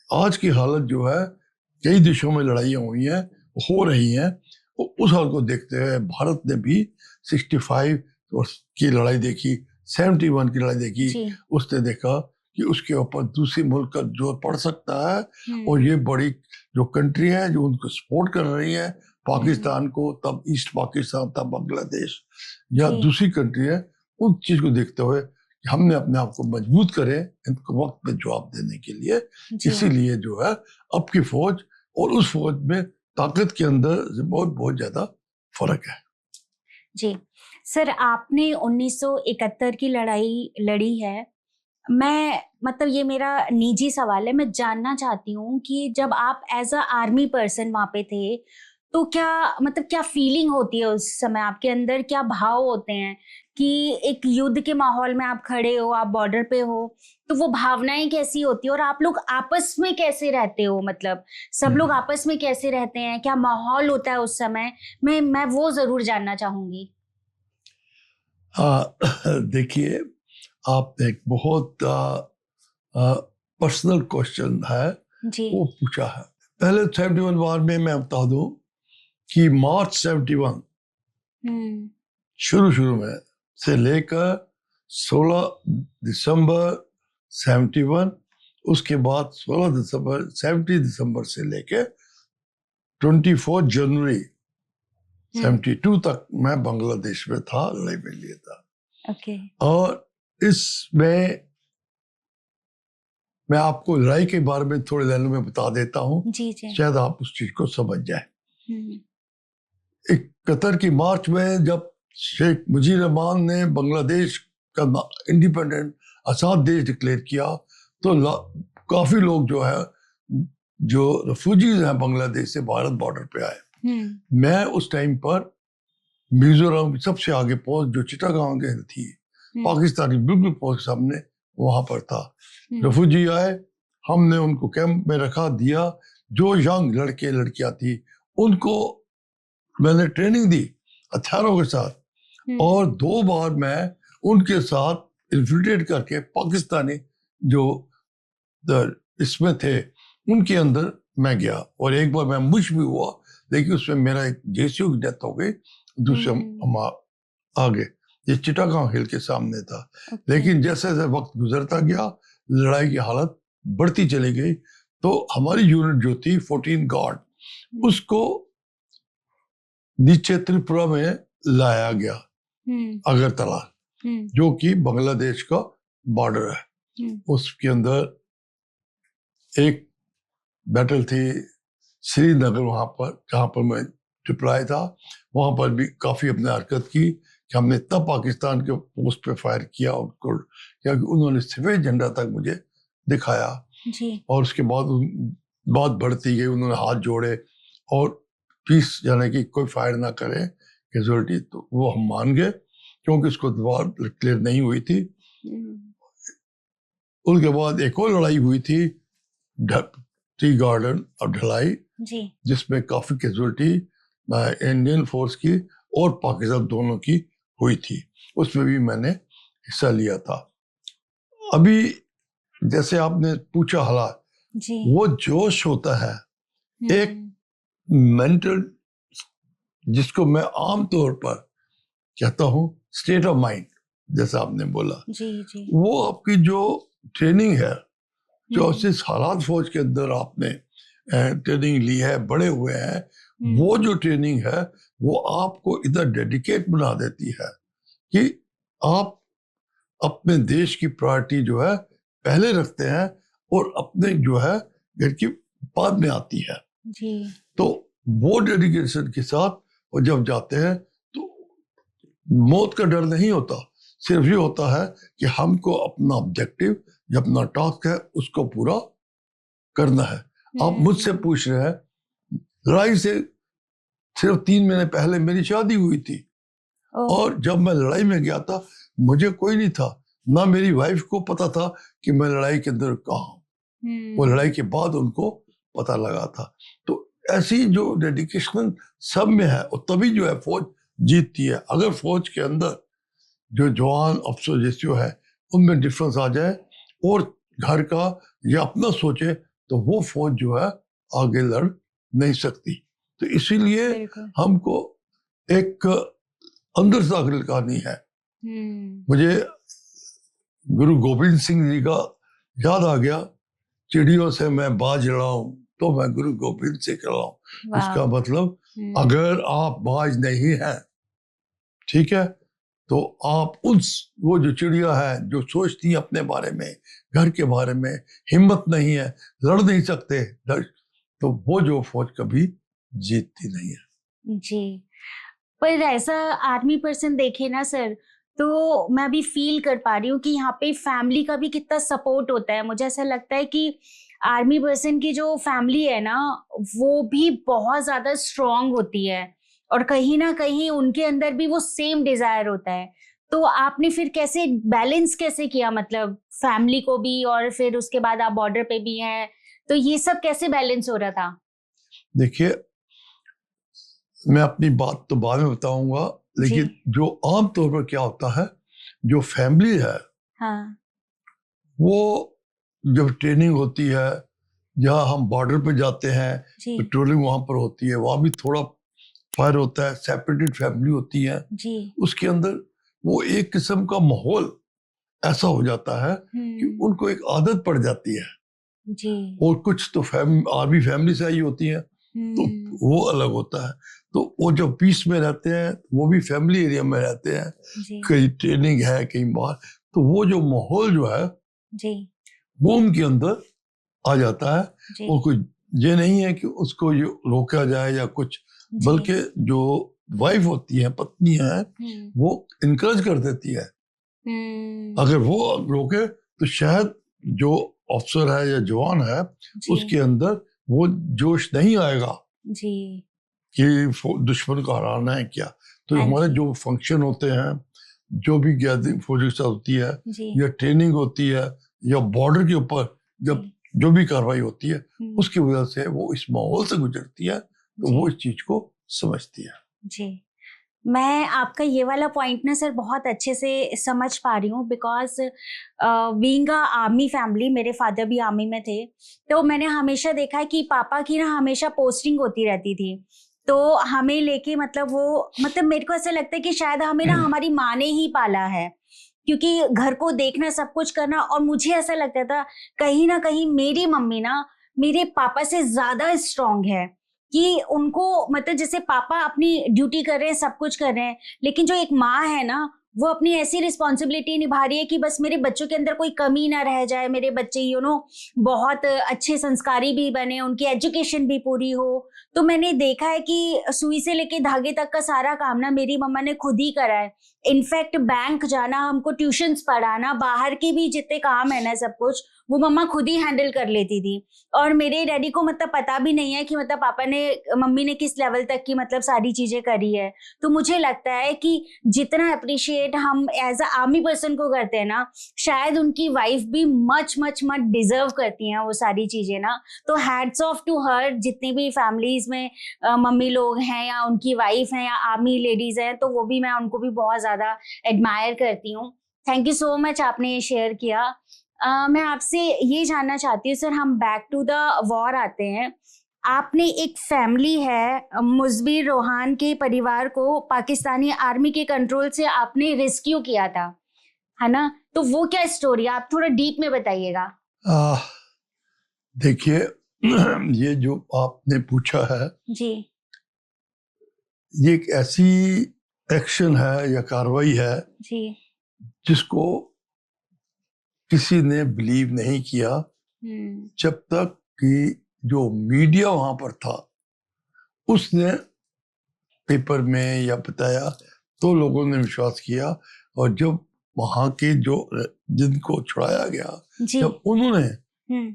आज की हालत जो है, कई देशों में लड़ाइयाँ हुई हैं, हो रही हैं, उस हाल को देखते हुए भारत ने भी 65 की लड़ाई देखी, 71 की लड़ाई देखी, उसने देखा कि उसके ऊपर दूसरी मुल्क का जोर पड़ सकता है और ये बड़ी जो कंट्री है जो उनको सपोर्ट कर रही है, पाकिस्तान को, तब ईस्ट पाकिस्तान, तब बांग्लादेश या दूसरी कंट्री है, उन चीज को देखते हुए हमने अपने आप को मजबूत करे इनको वक्त पे जवाब देने के लिए। इसीलिए जो है अब की फौज और उस फौज में ताकत के अंदर बहुत ज्यादा फर्क है। जी सर, आपने 1971 की लड़ाई लड़ी है। मैं मतलब ये मेरा निजी सवाल है, मैं जानना चाहती हूँ कि जब आप एज अ आर्मी पर्सन वहां पे थे तो क्या फीलिंग होती है उस समय, आपके अंदर क्या भाव होते हैं कि एक युद्ध के माहौल में आप खड़े हो, आप बॉर्डर पे हो, तो वो भावनाएं कैसी होती है और आप लोग आपस में कैसे रहते हो, मतलब सब लोग आपस में कैसे रहते हैं, क्या माहौल होता है उस समय? मैं वो जरूर जानना चाहूंगी। देखिए, आपने एक बहुत पर्सनल क्वेश्चन है वो पूछा है। पहले 71 वार में मैं बता दूं कि मार्च 71 शुरू में से लेकर 16 दिसंबर 71, उसके बाद 70 दिसंबर से लेकर 24 जनवरी 72 तक मैं बांग्लादेश में था, लड़ाई में लिए था। और इसमें मैं आपको लड़ाई के बारे में थोड़ी लाइनों में बता देता हूँ, शायद आप उस चीज को समझ जाए। 71 की मार्च में जब शेख मुजीब रहमान ने बांग्लादेश का इंडिपेंडेंट आजाद देश डिक्लेयर किया तो काफी लोग जो है जो रेफ्यूजीज हैं बांग्लादेश से भारत बॉर्डर पे आए। मैं उस टाइम पर मिजोरम सबसे आगे पोस्ट जो चिटागांव के थी, पाकिस्तानी बिल्कुल पोस्ट सामने वहां पर था। रेफ्यूजी आए, हमने उनको कैंप में रखा दिया। जो यंग लड़के लड़कियां थी उनको मैंने ट्रेनिंग दी हथियारों के साथ, और 2 बार मैं उनके साथ इन्फिल्ट्रेट करके पाकिस्तानी जो इसमें थे उनके अंदर मैं गया, और एक बार मैं मुश भी हुआ, लेकिन उसमें मेरा एक जेसीओ की डेथ हो गई। दूसरे हम आगे ये चिटागांव हिल के सामने था। लेकिन जैसे जैसे वक्त गुजरता गया, लड़ाई की हालत बढ़ती चली गई, तो हमारी यूनिट जो थी 14 गार्ड, उसको नीचे त्रिपुरा में लाया गया, अगरतला, जो कि बांग्लादेश का बॉर्डर है। उसके अंदर एक बैटल थी श्रीनगर, वहां पर जहां पर मैं डिप्लॉय था, वहां पर भी काफी अपने हरकत की कि हमने तब पाकिस्तान के पोस्ट पे फायर किया उनको, क्योंकि उन्होंने सफेद झंडा तक मुझे दिखाया जी। और उसके बाद बात बढ़ती गई, उन्होंने हाथ जोड़े और पीस, यानी कि कोई फायर ना करे कैजुअलिटी, तो वो हम मान गए क्योंकि उसको दीवार क्लियर नहीं हुई थी। उसके बाद एक और लड़ाई हुई थी टी गार्डन और ढलाई, जिसमें काफी कैजुअलिटी इंडियन फोर्स की और पाकिस्तान दोनों की हुई थी, उसमें भी मैंने हिस्सा लिया था। अभी जैसे आपने पूछा हालात, वो जोश होता है एक मेंटल, जिसको मैं आमतौर पर कहता हूँ स्टेट ऑफ माइंड, जैसा आपने बोला जी। वो आपकी जो ट्रेनिंग है, जो जिस हालात फौज के अंदर आपने ट्रेनिंग ली है, बड़े हुए हैं, वो जो ट्रेनिंग है वो आपको इधर डेडिकेट बना देती है कि आप अपने देश की प्रायोरिटी जो है पहले रखते हैं और अपने जो है घर की बाद में आती है जी। तो वो डेडिकेशन के साथ और जब जाते हैं तो मौत का डर नहीं होता, सिर्फ ये होता है कि हमको अपना ऑब्जेक्टिव, जो अपना टास्क है उसको पूरा करना है। आप मुझसे पूछ रहे हैं, लड़ाई से सिर्फ 3 महीने पहले मेरी शादी हुई थी, और जब मैं लड़ाई में गया था मुझे कोई नहीं था, ना मेरी वाइफ को पता था कि मैं लड़ाई के अंदर कहाँ हूँ। वो लड़ाई के बाद उनको पता लगा था। तो ऐसी जो डेडिकेशन सब में है और तभी जो है फौज जीतती है। अगर फौज के अंदर जो जवान अफसर जैसे है उनमें डिफरेंस आ जाए और घर का या अपना सोचे तो वो फौज जो है आगे लड़ नहीं सकती। तो इसीलिए बिल्कुल। हमको एक अंदर से आगे कहानी है। मुझे गुरु गोविंद सिंह जी का याद आ गया, चिड़ियों से मैं बाज लड़ाऊं तो मैं गुरु गोविंद से लड़ाऊं। इसका मतलब अगर आप बाज नहीं हैं, ठीक है, तो आप वो जो चिड़िया है जो सोचती है अपने बारे में, घर के बारे में, हिम्मत नहीं है, लड़ नहीं सकते, तो वो जो फौज कभी जीतती नहीं है। जी, पर ऐसा आर्मी पर्सन देखे ना सर, तो मैं भी फील कर पा रही हूँ कि यहाँ पे फैमिली का भी कितना सपोर्ट होता है। मुझे ऐसा लगता है कि आर्मी पर्सन की जो फैमिली है ना, वो भी बहुत ज्यादा स्ट्रांग होती है और कहीं ना कहीं उनके अंदर भी वो सेम डिजायर होता है। तो आपने फिर कैसे बैलेंस कैसे किया, मतलब फैमिली को भी और फिर उसके बाद आप बॉर्डर पे भी हैं, तो ये सब कैसे बैलेंस हो रहा था? देखिए, मैं अपनी बात तो बाद में बताऊंगा, लेकिन जो आम तौर पर क्या होता है, जो फैमिली है, हाँ, वो जब ट्रेनिंग होती है, जहाँ हम बॉर्डर पे जाते हैं, पेट्रोलिंग वहां पर होती है, वहां भी थोड़ा फायर होता है, सेपरेटेड फैमिली होती है जी, उसके अंदर वो एक किस्म का माहौल ऐसा हो जाता है कि उनको एक आदत पड़ जाती है जी, और कुछ तो आर्मी फैमिली से आई होती है तो वो अलग होता है। तो वो जब पीस में रहते हैं वो भी फैमिली एरिया में रहते हैं, कहीं ट्रेनिंग है कहीं बाहर, तो वो जो माहौल जो है जी, वो उनके अंदर आ जाता है और कोई ये नहीं है कि उसको ये रोका जाए या कुछ, बल्कि जो वाइफ होती है, पत्नी है, वो इनकरेज कर देती है। अगर वो रोके तो शायद जो अफसर है या जवान है उसके अंदर वो जोश नहीं आएगा जी, कि दुश्मन को हराना है क्या। तो हमारे जो फंक्शन होते हैं, जो भी गैदरिंग फौज के साथ होती है या ट्रेनिंग होती है या बॉर्डर के ऊपर जब जो भी कार्रवाई होती है, उसकी वजह से वो इस माहौल से गुजरती है तो वो इस चीज को समझती है। जी, मैं आपका ये वाला पॉइंट ना सर बहुत अच्छे से समझ पा रही हूँ, because being a army family, मेरे फादर भी आर्मी में थे, तो मैंने हमेशा देखा है कि पापा की ना हमेशा पोस्टिंग होती रहती थी, तो हमें लेके मतलब मेरे को ऐसा लगता है कि शायद हमें ना हमारी माँ ने ही पाला है, क्योंकि घर को देखना, सब कुछ करना, और मुझे ऐसा लगता था कहीं ना कहीं मेरी मम्मी ना मेरे पापा से ज्यादा स्ट्रांग है, कि उनको मतलब जैसे पापा अपनी ड्यूटी कर रहे हैं, सब कुछ कर रहे हैं, लेकिन जो एक माँ है ना, वो अपनी ऐसी रिस्पॉन्सिबिलिटी निभा रही है कि बस मेरे बच्चों के अंदर कोई कमी ना रह जाए, मेरे बच्चे बहुत अच्छे संस्कारी भी बने, उनकी एजुकेशन भी पूरी हो। तो मैंने देखा है कि सुई से लेके धागे तक का सारा काम ना मेरी मम्मा ने खुद ही करा है। इनफैक्ट बैंक जाना, हमको ट्यूशंस पढ़ाना, बाहर के भी जितने काम है ना, सब कुछ वो मम्मा खुद ही हैंडल कर लेती थी। और मेरे डैडी को मतलब पता भी नहीं है कि मतलब पापा ने, मम्मी ने किस लेवल तक की मतलब सारी चीजें करी है। तो मुझे लगता है कि जितना अप्रिशिएट हम एज अ आर्मी पर्सन को करते हैं ना, शायद उनकी वाइफ भी मच डिजर्व करती हैं वो सारी चीजें ना। तो हैट्स ऑफ टू हर, जितनी भी फैमिलीज में मम्मी लोग हैं या उनकी वाइफ हैं या आर्मी लेडीज हैं, तो वो भी, मैं उनको भी बहुत ज्यादा एडमायर करती हूँ। थैंक यू सो मच, आपने ये शेयर किया। मैं आपसे ये जानना चाहती हूँ सर, हम बैक टू द वॉर आते हैं। आपने एक फैमिली है, मुजबिर रोहान के परिवार को पाकिस्तानी आर्मी के कंट्रोल से आपने रेस्क्यू किया था, है ना? तो वो क्या स्टोरी, आप थोड़ा डीप में बताइएगा। देखिए, ये जो आपने पूछा है जी, ये एक ऐसी एक्शन है या कार्रवाई है जी, जिसको किसी ने बिलीव नहीं किया जब तक कि जो मीडिया वहां पर था उसने पेपर में या बताया तो लोगों ने विश्वास किया। और जब वहां के जो जिनको छुड़ाया गया, जब उन्होंने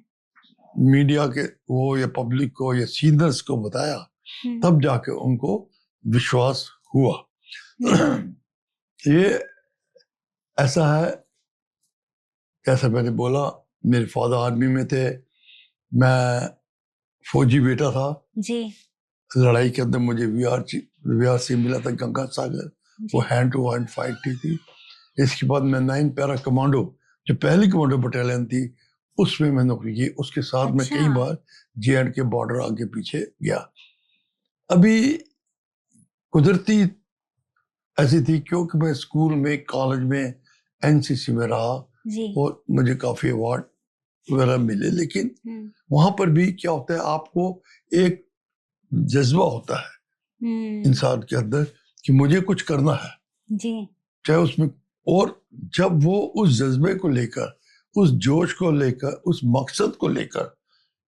मीडिया के वो या पब्लिक को या सीनियर्स को बताया, तब जाके उनको विश्वास हुआ। ये ऐसा है, जैसा मैंने बोला, मेरे फादर आर्मी में थे, मैं फौजी बेटा था। जी लड़ाई के अंदर मुझे वीआरसी मिला था, गंगा सागर। वो हैंड टू हैंड फाइट थी। इसके बाद मैं 9 पैरा कमांडो, जो पहली कमांडो बटालियन थी, उसमें मैं नौकरी की। उसके साथ मैं कई बार जे.एंड के बॉर्डर आगे पीछे गया। अभी कुदरती ऐसी थी क्योंकि मैं स्कूल में, कॉलेज में, एनसीसी में रहा जी और मुझे काफी अवार्ड वगैरह मिले। लेकिन वहां पर भी क्या होता है, आपको एक जज्बा होता है इंसान के अंदर कि मुझे कुछ करना है जी चाहे उसमें। और जब वो उस जज्बे को लेकर, उस जोश को लेकर, उस मकसद को लेकर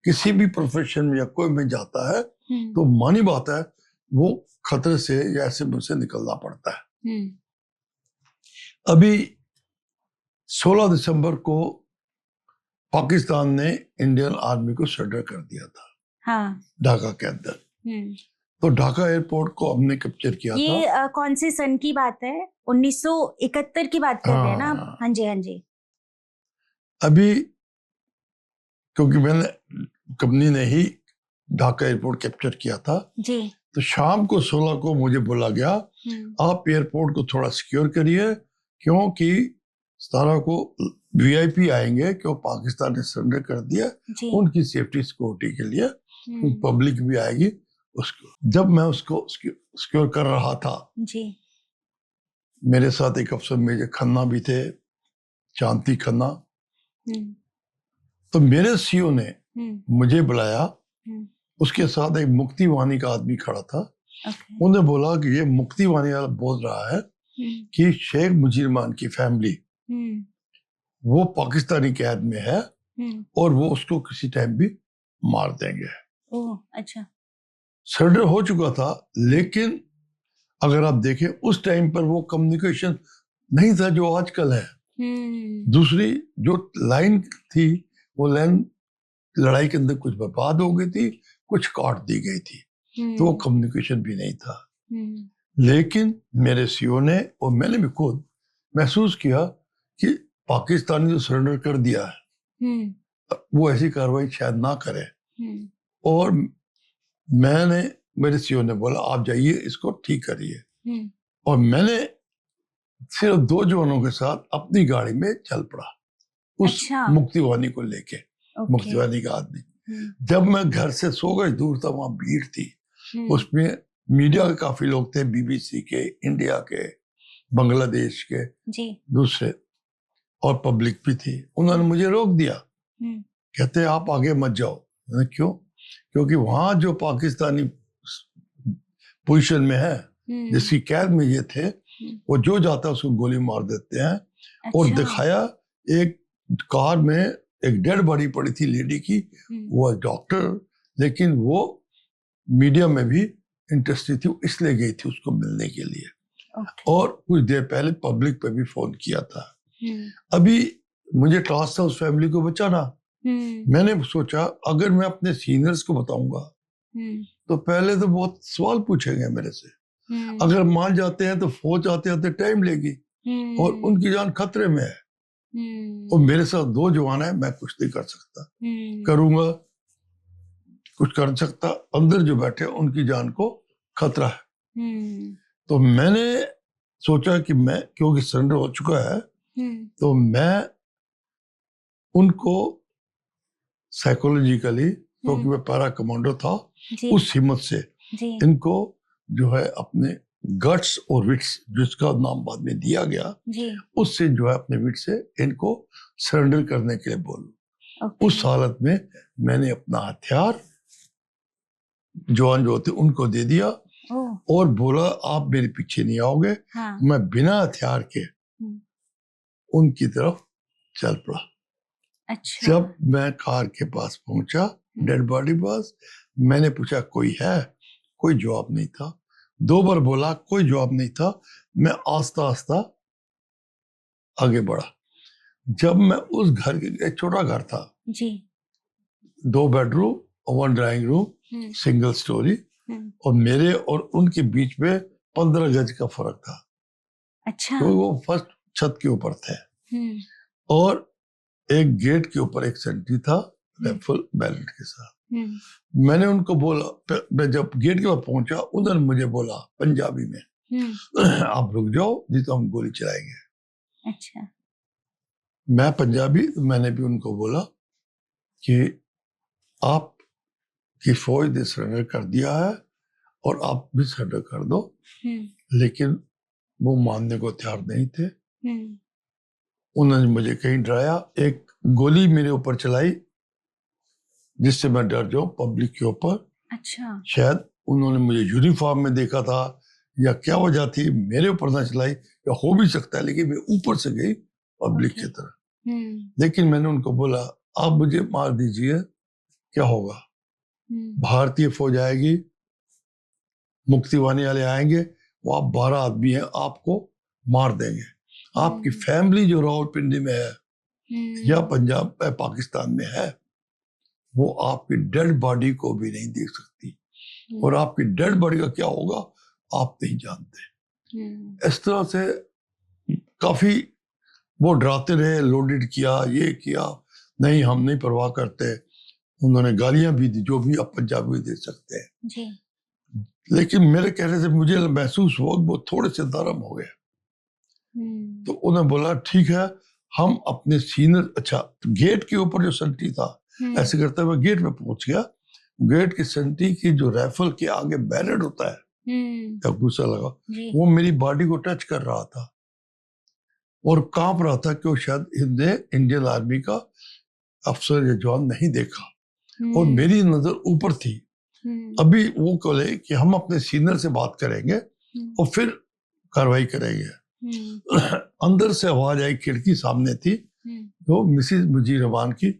किसी भी प्रोफेशन में या कोई में जाता है, तो मानी बात है वो खतरे से या ऐसे मुझसे निकलना पड़ता है। अभी 16 दिसंबर को पाकिस्तान ने इंडियन आर्मी को सरेंडर कर दिया था, हाँ ढाका के अंदर। तो ढाका एयरपोर्ट को हमने कैप्चर किया था। ये कौन से सन की बात है? 1971 की बात कर रहे हैं ना आप? हाँ जी हाँ जी। अभी क्योंकि मैंने कंपनी ने ही ढाका एयरपोर्ट कैप्चर किया था जी, तो शाम को 16 को मुझे बोला गया आप एयरपोर्ट को थोड़ा सिक्योर करिए क्योंकि 17 को वीआईपी आएंगे, क्यों पाकिस्तान ने सरेंडर कर दिया, उनकी सेफ्टी सिक्योरिटी के लिए पब्लिक भी आएगी उसको। जब मैं उसको सिक्योर कर रहा था जी, मेरे साथ एक अफसर मेजर खन्ना भी थे, शांति खन्ना। तो मेरे सीओ ने मुझे बुलाया, उसके साथ एक मुक्ति वाणी का आदमी खड़ा था। उन्हें बोला कि ये मुक्ति वाणी वाला बोल रहा है कि शेख मुजीरमान की फैमिली वो पाकिस्तानी कैद में है और वो उसको किसी टाइम भी मार देंगे। ओह अच्छा। सरेंडर हो चुका था, लेकिन अगर आप देखें उस टाइम पर वो कम्युनिकेशन नहीं था जो आजकल है। दूसरी जो लाइन थी वो लाइन लड़ाई के अंदर कुछ बर्बाद हो गई थी, कुछ काट दी गई थी, तो वो कम्युनिकेशन भी नहीं था। लेकिन मेरे सीओ ने और मैंने भी खुद महसूस किया कि पाकिस्तान ने जो सरेंडर कर दिया है वो ऐसी कार्रवाई शायद ना करे। और मैंने, मेरे सीओ ने बोला आप जाइए इसको ठीक करिए, और मैंने सिर्फ 2 जवानों के साथ अपनी गाड़ी में चल पड़ा उस मुक्ति वाणी को लेके। मुक्ति वाणी का आदमी, जब मैं घर से 100 गज दूर था वहां भीड़ थी, उसमें मीडिया के काफी लोग थे, बीबीसी के, इंडिया के, बांग्लादेश के जी, दूसरे, और पब्लिक भी थी। उन्होंने मुझे रोक दिया, कहते आप आगे मत जाओ। मैंने क्यों? क्योंकि वहां जो पाकिस्तानी पोजीशन में है, जिसकी कैद में ये थे, वो जो जाता है उसको गोली मार देते हैं। अच्छा। और दिखाया एक कार में एक डेड बॉडी पड़ी थी लेडी की, वो डॉक्टर, लेकिन वो मीडिया में भी इंटरेस्टेड थी, इसलिए गई थी उसको मिलने के लिए। और कुछ देर पहले पब्लिक पे भी फोन किया था। अभी मुझे टास्क था उस फैमिली को बचाना। मैंने सोचा अगर मैं अपने सीनियर्स को बताऊंगा तो पहले तो बहुत सवाल पूछेंगे मेरे से, अगर मान जाते हैं तो फौज आते आते टाइम लेगी और उनकी जान खतरे में है, और मेरे साथ 2 जवान है, मैं कुछ नहीं कर सकता, करूंगा कुछ कर सकता, अंदर जो बैठे उनकी जान को खतरा है। तो मैंने सोचा कि मैं, क्योंकि सरेंडर हो चुका है, तो मैं उनको साइकोलॉजिकली, क्योंकि मैं पैरा कमांडो था, उस हिम्मत से इनको जो है अपने गट्स और विट्स, जिसका नाम बाद में दिया गया, उससे जो है अपने विट से इनको सरेंडर करने के लिए बोलूं। उस हालत में मैंने अपना हथियार जवान जो होते उनको दे दिया और बोला आप मेरे पीछे नहीं आओगे। हाँ। मैं बिना हथियार के उनकी तरफ चल पड़ा। अच्छा। जब मैं कार के पास पहुंचा, डेड बॉडी पास, मैंने पूछा कोई है? कोई जवाब नहीं था। 2 बार बोला, कोई जवाब नहीं था। मैं आस्ता आस्ता आगे बढ़ा। जब मैं उस घर के, एक छोटा घर था जी, 2 बेडरूम और 1 ड्राइंग रूम, सिंगल स्टोरी, और मेरे और उनके बीच में 15 गज का फर्क था। अच्छा। तो वो फर्स्ट छत के ऊपर थे और एक गेट के ऊपर एक सेंट्री था, राइफल बैलेट के साथ। मैंने उनको बोला, मैं जब गेट के पास पहुंचा उन्होंने मुझे बोला पंजाबी में, आप रुक जाओ नहीं तो हम गोली चलाएंगे। अच्छा। मैं पंजाबी, मैंने भी उनको बोला कि आप की फौज ने सरेंडर कर दिया है और आप भी सरेंडर कर दो, लेकिन वो मानने को तैयार नहीं थे। उन्होंने मुझे कहीं डराया, एक गोली मेरे ऊपर चलाई जिससे मैं डर जाऊं पब्लिक के ऊपर। अच्छा। शायद उन्होंने मुझे यूनिफॉर्म में देखा था या क्या वजह थी, मेरे ऊपर ना चलाई, या हो भी सकता है, लेकिन मैं ऊपर से गई पब्लिक की तरफ। लेकिन मैंने उनको बोला आप मुझे मार दीजिए, क्या होगा, भारतीय फौज आएगी, मुक्तिवानी वाले आएंगे, वो आप 12 आदमी हैं, आपको मार देंगे। आपकी फैमिली जो रावलपिंडी में है या पंजाब पाकिस्तान में है, वो आपकी डेड बॉडी को भी नहीं देख सकती, और आपकी डेड बॉडी का क्या होगा आप नहीं जानते। इस तरह से काफी वो डराते रहे, लोडेड किया, ये किया, नहीं हम नहीं परवाह करते। उन्होंने गालियां भी दी, जो भी आप पंजाबी में दे सकते हैं जी। लेकिन मेरे कहने से मुझे महसूस हुआ कि वो थोड़े से नरम हो गए। तो उन्होंने बोला ठीक है, हम अपने सीनियर, अच्छा गेट के ऊपर जो सेंट्री था, ऐसे करते हुए गेट पे पहुंच गया। गेट की सेंट्री की जो राइफल के आगे बैलेट होता है, जब गुस्सा लगा, वो मेरी बॉडी को टच कर रहा था और कांप रहा था कि वो शायद इंडियन आर्मी का अफसर या जवान नहीं देखा, और मेरी नजर ऊपर थी। अभी वो बोले कि हम अपने सीनियर से बात करेंगे और फिर कार्रवाई करेंगे। अंदर से आवाज आई, खिड़की सामने थी, तो मिसिज मुजीर रहमान की,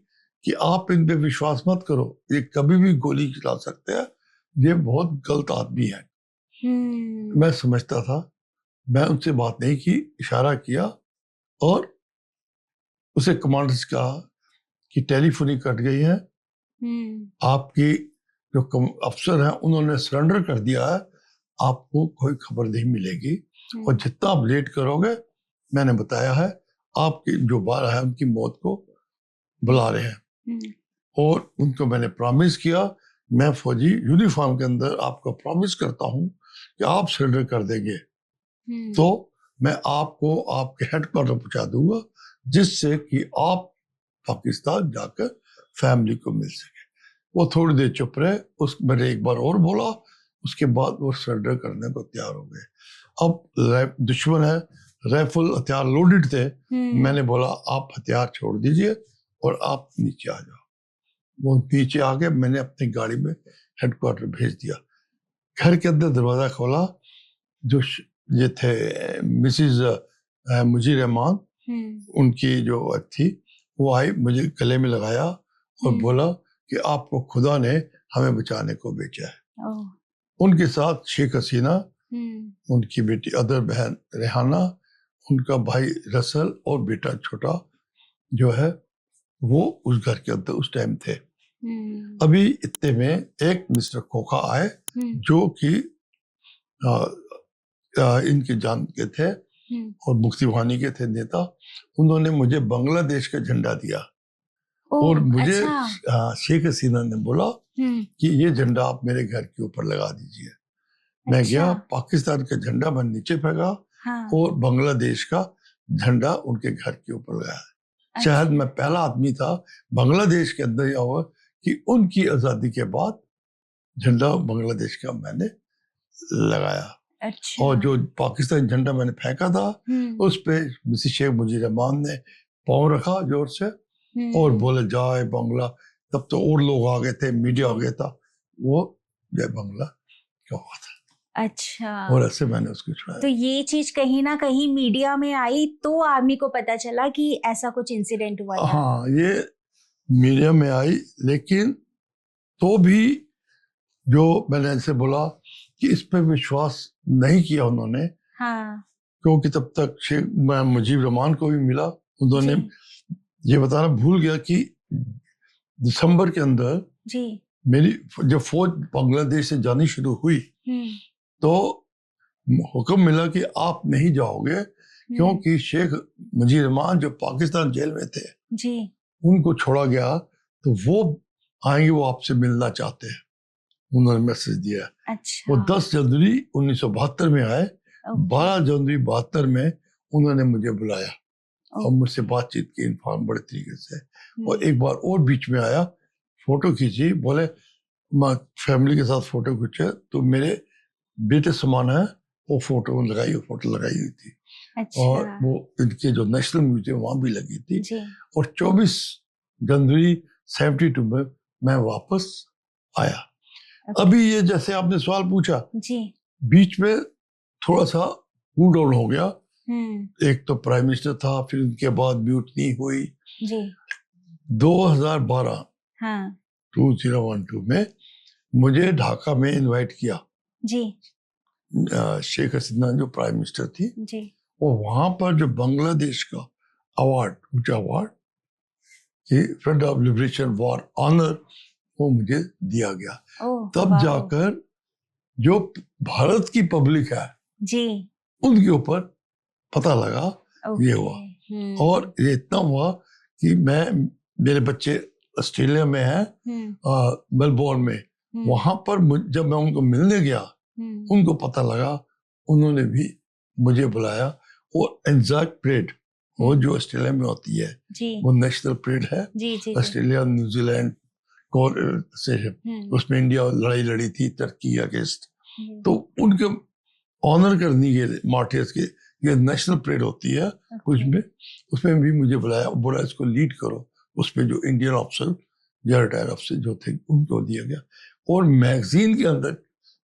कि आप इन पे विश्वास मत करो, ये कभी भी गोली चला सकते हैं, ये बहुत गलत आदमी है। मैं समझता था, मैं उनसे बात नहीं की, इशारा किया और उसे कमांडर से कहा कि टेलीफोन कट गई है, आपकी जो अफसर हैं उन्होंने सरेंडर कर दिया है, आपको कोई खबर नहीं मिलेगी, और जितना आप लेट करोगे, मैंने बताया है आपकी जो बारह है उनकी मौत को बुला रहे हैं। और उनको मैंने प्रॉमिस किया, मैं फौजी यूनिफॉर्म के अंदर आपको प्रॉमिस करता हूं कि आप सरेंडर कर देंगे तो मैं आपको आपके हेडक्वार्टर पहुंचा दूंगा, जिससे कि आप पाकिस्तान जाकर फैमिली को मिल सके। वो थोड़ी देर चुप रहे, मैंने एक बार और बोला, उसके बाद वो सरेंडर करने को तैयार हो गए। अब दुश्मन है, राइफल हथियार लोडेड थे, मैंने बोला आप हथियार छोड़ दीजिए और आप नीचे आ जाओ। वो नीचे आ गए, मैंने अपनी गाड़ी में हेडक्वार्टर भेज दिया। घर के अंदर दरवाजा खोला, जो ये थे मिसिज मुजीर रहमान, उनकी जो थी, वो आई, मुझे गले में लगाया और बोला कि आपको खुदा ने हमें बचाने को भेजा है। उनके साथ शेख हसीना, उनकी बेटी अदर बहन रेहाना, उनका भाई रसल और बेटा छोटा जो है वो उस घर के अंदर उस टाइम थे। अभी इतने में एक मिस्टर खोखा आए जो कि इनके जान के थे और मुक्तिवानी के थे नेता। उन्होंने मुझे बांग्लादेश का झंडा दिया और मुझे शेख हसीना ने बोला कि ये झंडा आप मेरे घर के ऊपर लगा दीजिए। मैं गया, पाकिस्तान का झंडा मैं नीचे फेंका और बांग्लादेश का झंडा उनके घर के ऊपर लगाया। शायद मैं पहला आदमी था बांग्लादेश के अंदर या हुआ कि उनकी आजादी के बाद झंडा बांग्लादेश का मैंने लगाया। और जो पाकिस्तान झंडा मैंने फेंका था उस पे मिसिज शेख मुजीर रहमान ने पाँव रखा जोर से और बोले जय बांग्ला। तब तो और लोग आ गए थे, मीडिया आ गया था, वो जय बांग्ला क्या हुआ था। अच्छा। और ऐसे मैंने उसको छुड़ाया। तो ये चीज कहीं ना कहीं मीडिया में आई तो आर्मी को पता चला कि ऐसा कुछ इंसिडेंट हुआ था। हाँ, ये मीडिया में आई, लेकिन तो भी जो मैंने ऐसे बोला कि इस पे विश्वास नहीं किया उन्होंने। हाँ। क्योंकि तब तक शेख मुजीब रहमान को भी मिला, उन्होंने ये बताना भूल गया कि दिसंबर के अंदर जी मेरी जब फौज बांग्लादेश से जानी शुरू हुई तो हुक्म मिला कि आप नहीं जाओगे, क्योंकि शेख मुजीब रहमान जो पाकिस्तान जेल में थे जी उनको छोड़ा गया, तो वो आएंगे, वो आपसे मिलना चाहते हैं, उन्होंने मैसेज दिया है। अच्छा। वो 10 जनवरी 1972 में आए, 12 जनवरी 72 में उन्होंने मुझे बुलाया और मुझसे बातचीत की इन्फॉर्म बड़े तरीके से। और एक बार और बीच में आया, फोटो खींची, बोले मैं फैमिली के साथ फोटो खींचे तो मेरे बेटे समान है, वो फोटो लगाई हुई थी। अच्छा। और वो इनके जो नेशनल म्यूजियम वहां भी लगी थी। जी। और 24 जनवरी 72 में मैं वापस आया। अभी ये जैसे आपने सवाल पूछा, जी। बीच में थोड़ा सा कूल डाउन हो गया। एक तो प्राइम मिनिस्टर था, फिर उनके बाद म्यूटनी हुई। जी। 2012 हाँ। 2012 में मुझे ढाका में इनवाइट किया। जी। शेख हसीना जो प्राइम मिनिस्टर थी, जी। और वहां पर जो बांग्लादेश का अवार्ड, ऊंचा अवार्ड कि front of liberation war honour, वो मुझे दिया गया। तब वाह। जाकर जो भारत की पब्लिक है जी, उनके ऊपर पता लगा ये हुआ। और ये इतना हुआ कि मेरे बच्चे ऑस्ट्रेलिया में हैं, मेलबोर्न में। वहां पर जब मैं उनको मिलने गया, उनको पता लगा, उन्होंने भी मुझे बुलाया। और एंजाक परेड, वो जो ऑस्ट्रेलिया में होती है, वो नेशनल परेड है। ऑस्ट्रेलिया न्यूजीलैंड से है, उसमें इंडिया लड़ाई लड़ी थी टर्की अगेंस्ट। तो उनके ऑनर करने के लिए मार्टियर्स के ये नेशनल परेड होती है कुछ में, उसमें भी मुझे बुलाया, बोला इसको लीड करो। उसमें जो इंडियन ऑफिसर या रिटायर्ड ऑफिसर जो थे उनको दिया गया। और मैगजीन के अंदर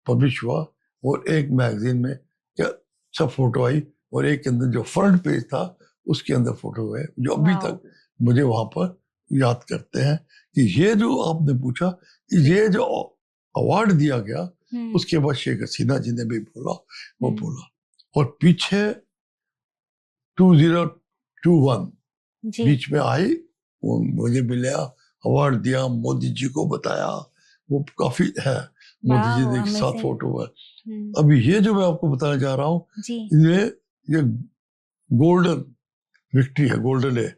पब्लिश हुआ, और एक मैगजीन में क्या सब फोटो आई, और एक के अंदर जो फ्रंट पेज था उसके अंदर फोटो है, जो अभी तक मुझे वहां पर याद करते हैं कि ये जो आपने पूछा, ये जो अवार्ड दिया गया, उसके बाद शेख हसीना जी ने भी बोला, वो बोला। और पीछे 2021 बीच में आई, वो मुझे मिला, अवार्ड दिया, मोदी जी को बताया, वो काफी है, मोदी जी ने एक साथ फोटो है। अभी ये जो मैं आपको बताना चाह रहा हूँ, ये गोल्डन विक्ट्री है, गोल्डन है।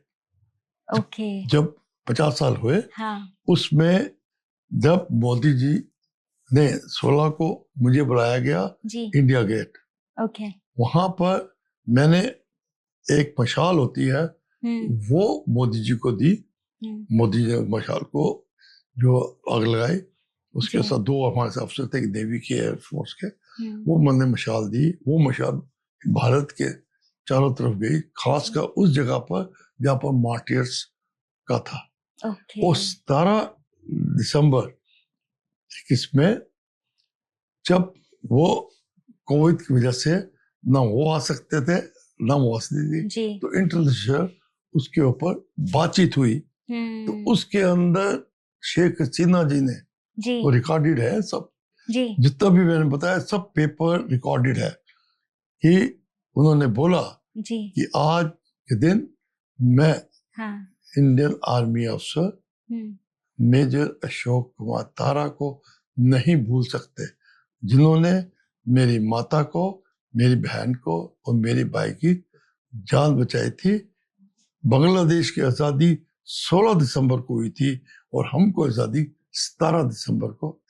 जब 50 साल हुए, उसमें जब मोदी जी ने 16 को मुझे बुलाया गया इंडिया गेट, वहां पर मैंने एक मशाल होती है, वो मोदी जी को दी। मोदी जी ने मशाल को जो आग लगाई, उसके साथ 2 हमारे साथ अफसर थे, नेवी के, एयरफोर्स के, वो मैंने मशाल दी। वो मशाल भारत के चारों तरफ गई, खासकर उस जगह पर जहाँ पर मार्टियर्स का था। वो 17 दिसंबर 21 में, जब वो कोविड की वजह से ना वो आ सकते थे ना वो आ सकती थी, तो इंटरनेशनल उसके ऊपर बातचीत हुई। तो उसके अंदर शेख हसीना जी ने, वो रिकॉर्डेड है सब, जितना भी मैंने बताया सब पेपर रिकॉर्डेड है, कि उन्होंने बोला कि आज के दिन मैं इंडियन आर्मी अफसर मेजर अशोक कुमार तारा को नहीं भूल सकते, जिन्होंने मेरी माता को, मेरी बहन को और मेरी भाई की जान बचाई थी। बांग्लादेश की आज़ादी 16 दिसंबर को हुई थी और हमको आज़ादी 17 दिसंबर को।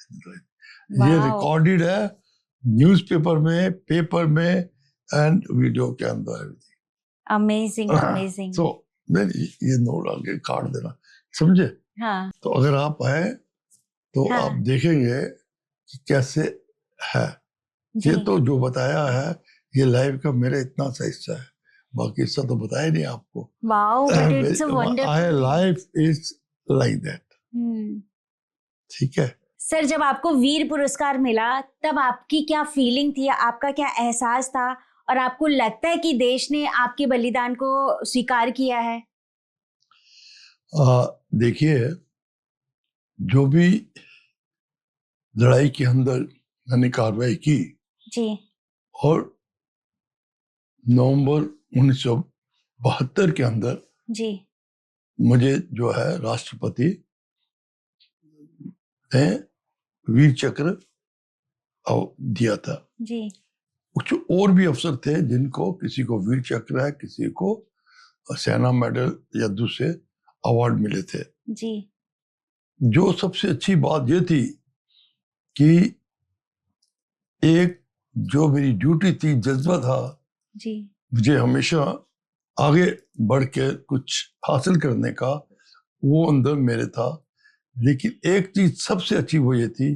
ये रिकॉर्डेड है न्यूज़पेपर में, पेपर में एंड वीडियो के अंदर। Amazing, amazing. तो ये नोट आगे काट देना, समझे? हाँ। तो अगर आप आए तो आप देखेंगे कि कैसे है। ये तो जो बताया है ये लाइफ का मेरा इतना सा हिस्सा है, बाकी हिस्सा तो बताया नहीं आपको। Wow, but it's a wonderful life is like that. ठीक है सर, जब आपको वीर पुरस्कार मिला तब आपकी क्या फीलिंग थी, आपका क्या एहसास था, और आपको लगता है कि देश ने आपके बलिदान को स्वीकार किया है? देखिए, जो भी लड़ाई के अंदर मैंने कार्रवाई की और नवंबर 1972 के अंदर मुझे जो है राष्ट्रपति ने वीर चक्र दिया था। कुछ और भी अफसर थे जिनको, किसी को वीर चक्र है, किसी को सेना मेडल या दूसरे अवार्ड मिले थे। जो सबसे अच्छी बात ये थी कि एक जो मेरी ड्यूटी थी, जज्बा था, जी मुझे हमेशा आगे बढ़ के कुछ हासिल करने का, वो अंदर मेरे था। लेकिन एक चीज सबसे अच्छी वो ये थी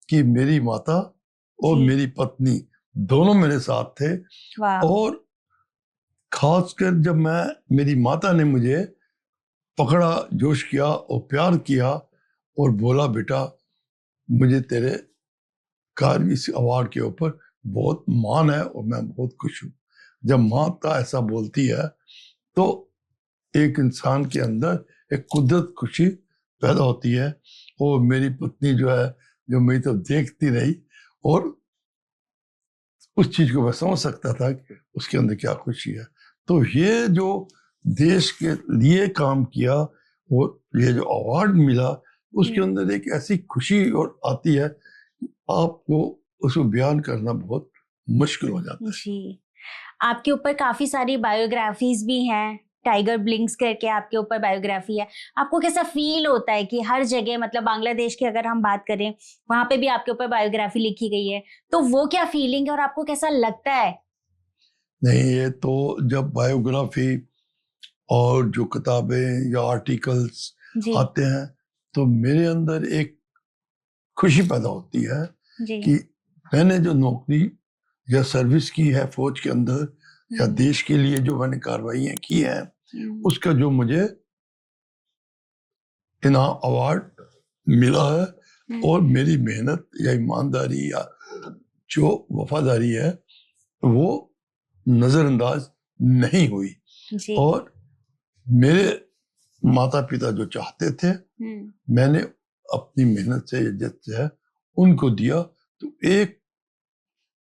कि मेरी माता और जी। मेरी पत्नी दोनों मेरे साथ थे। वाह। और खासकर जब मेरी माता ने मुझे पकड़ा, जोश किया और प्यार किया और बोला, बेटा मुझे तेरे कार्य इस अवार्ड के ऊपर बहुत मान है और मैं बहुत खुश हूँ। जब माता ऐसा बोलती है तो एक इंसान के अंदर एक कुदरत खुशी पैदा होती है। और मेरी पत्नी जो है, जो मेरी तरफ देखती रही, और उस चीज को मैं समझ सकता था कि उसके अंदर क्या खुशी है। तो ये जो देश के लिए काम किया और ये जो अवार्ड मिला, उसके अंदर एक ऐसी खुशी और आती है, आपको उसको बयान करना बहुत मुश्किल हो जाता है। जी, आपके ऊपर काफी सारी बायोग्राफीज भी हैं। टाइगर ब्लिंक्स करके आपके ऊपर बायोग्राफी है। आपको कैसा फील होता है कि हर जगह, मतलब बांग्लादेश की अगर हम बात करें, वहां पे भी आपके ऊपर बायोग्राफी लिखी गई है, तो वो क्या फीलिंग है और आपको कैसा लगता है? नहीं, ये तो जब बायोग्राफी और जो किताबें या आर्टिकल्स जी आते हैं तो मेरे अंदर एक खुशी पैदा होती है जी। कि मैंने जो नौकरी या सर्विस की है फौज के अंदर, या देश के लिए जो मैंने कार्रवाइयाँ की हैं, उसका जो मुझे इनाम अवार्ड मिला है, और मेरी मेहनत या ईमानदारी या जो वफादारी है वो नजरअंदाज नहीं हुई। जी। और मेरे माता पिता जो चाहते थे, मैंने अपनी मेहनत से, इज्जत से है, उनको दिया। तो एक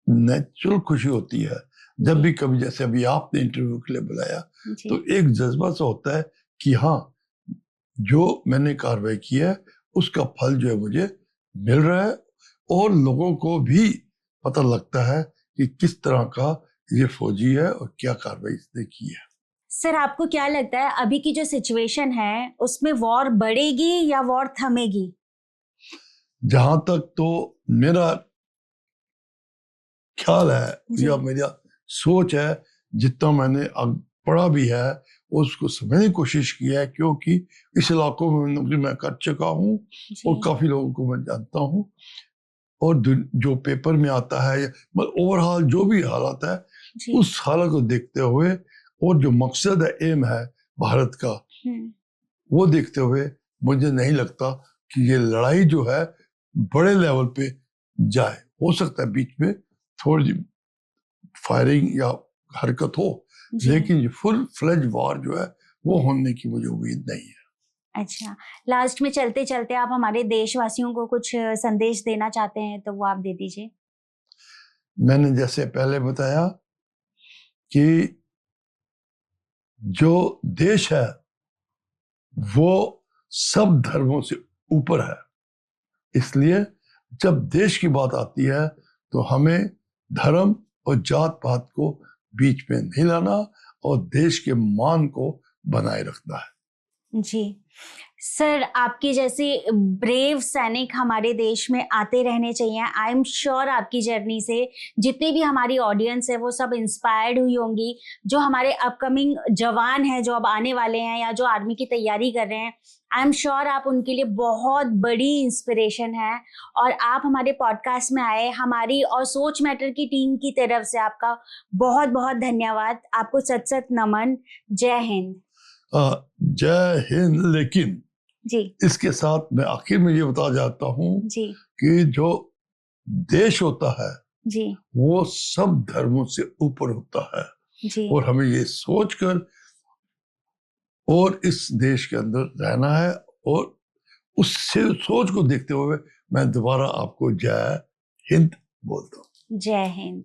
नेचुरल खुशी होती है जब भी कभी, जैसे अभी आपने इंटरव्यू के लिए बुलाया, तो एक जज्बा सा होता है कि हाँ, जो मैंने कार्रवाई की है उसका फल जो है मुझे मिल रहा है, और लोगों को भी पता लगता है कि किस तरह का ये फौजी है और क्या कार्रवाई इसने की है। सर, आपको क्या लगता है अभी की जो सिचुएशन है उसमें वॉर बढ़ेगी या वॉर थमेगी? जहां तक तो मेरा ख्याल है या मेरा सोच है, जितना मैंने पढ़ा भी है, उसको समझने की कोशिश की है, क्योंकि इस इलाकों में नौकरी मैं कर चुका हूँ और काफी लोगों को मैं जानता हूँ। और जो पेपर में आता है, मतलब ओवरऑल जो भी हालत है, उस हालत को देखते हुए और जो मकसद है, एम है भारत का, वो देखते हुए मुझे नहीं लगता कि ये लड़ाई जो है बड़े लेवल पे जाए। हो सकता है बीच में थोड़ी फायरिंग या हरकत हो, लेकिन ये फुल फ्लेज वॉर जो है वो होने की मुझे उम्मीद नहीं है। अच्छा, लास्ट में चलते चलते आप हमारे देशवासियों को कुछ संदेश देना चाहते हैं तो वो आप दे दीजिए। मैंने जैसे पहले बताया कि जो देश है वो सब धर्मों से ऊपर है, इसलिए जब देश की बात आती है तो हमें धर्म और जात पात को बीच में नहीं लाना और देश के मान को बनाए रखना है। जी सर, आपकी जैसे ब्रेव सैनिक हमारे देश में आते रहने चाहिए। आई एम श्योर आपकी जर्नी से जितनी भी हमारी ऑडियंस है वो सब इंस्पायर्ड हुई होंगी। जो हमारे अपकमिंग जवान हैं, जो अब आने वाले हैं या जो आर्मी की तैयारी कर रहे हैं, आई एम श्योर आप उनके लिए बहुत बड़ी इंस्पिरेशन है। और आप हमारे पॉडकास्ट में आए, हमारी और सोच मैटर की टीम की तरफ से आपका बहुत बहुत धन्यवाद। आपको सत सत नमन। जय हिंद। जय हिंद। लेकिन जी, इसके साथ मैं आखिर में ये बता जाता हूँ जी, कि जो देश होता है जी, वो सब धर्मों से ऊपर होता है, जी, और हमें ये सोचकर और इस देश के अंदर रहना है। और उससे सोच को देखते हुए मैं दोबारा आपको जय हिंद बोलता हूँ। जय हिंद।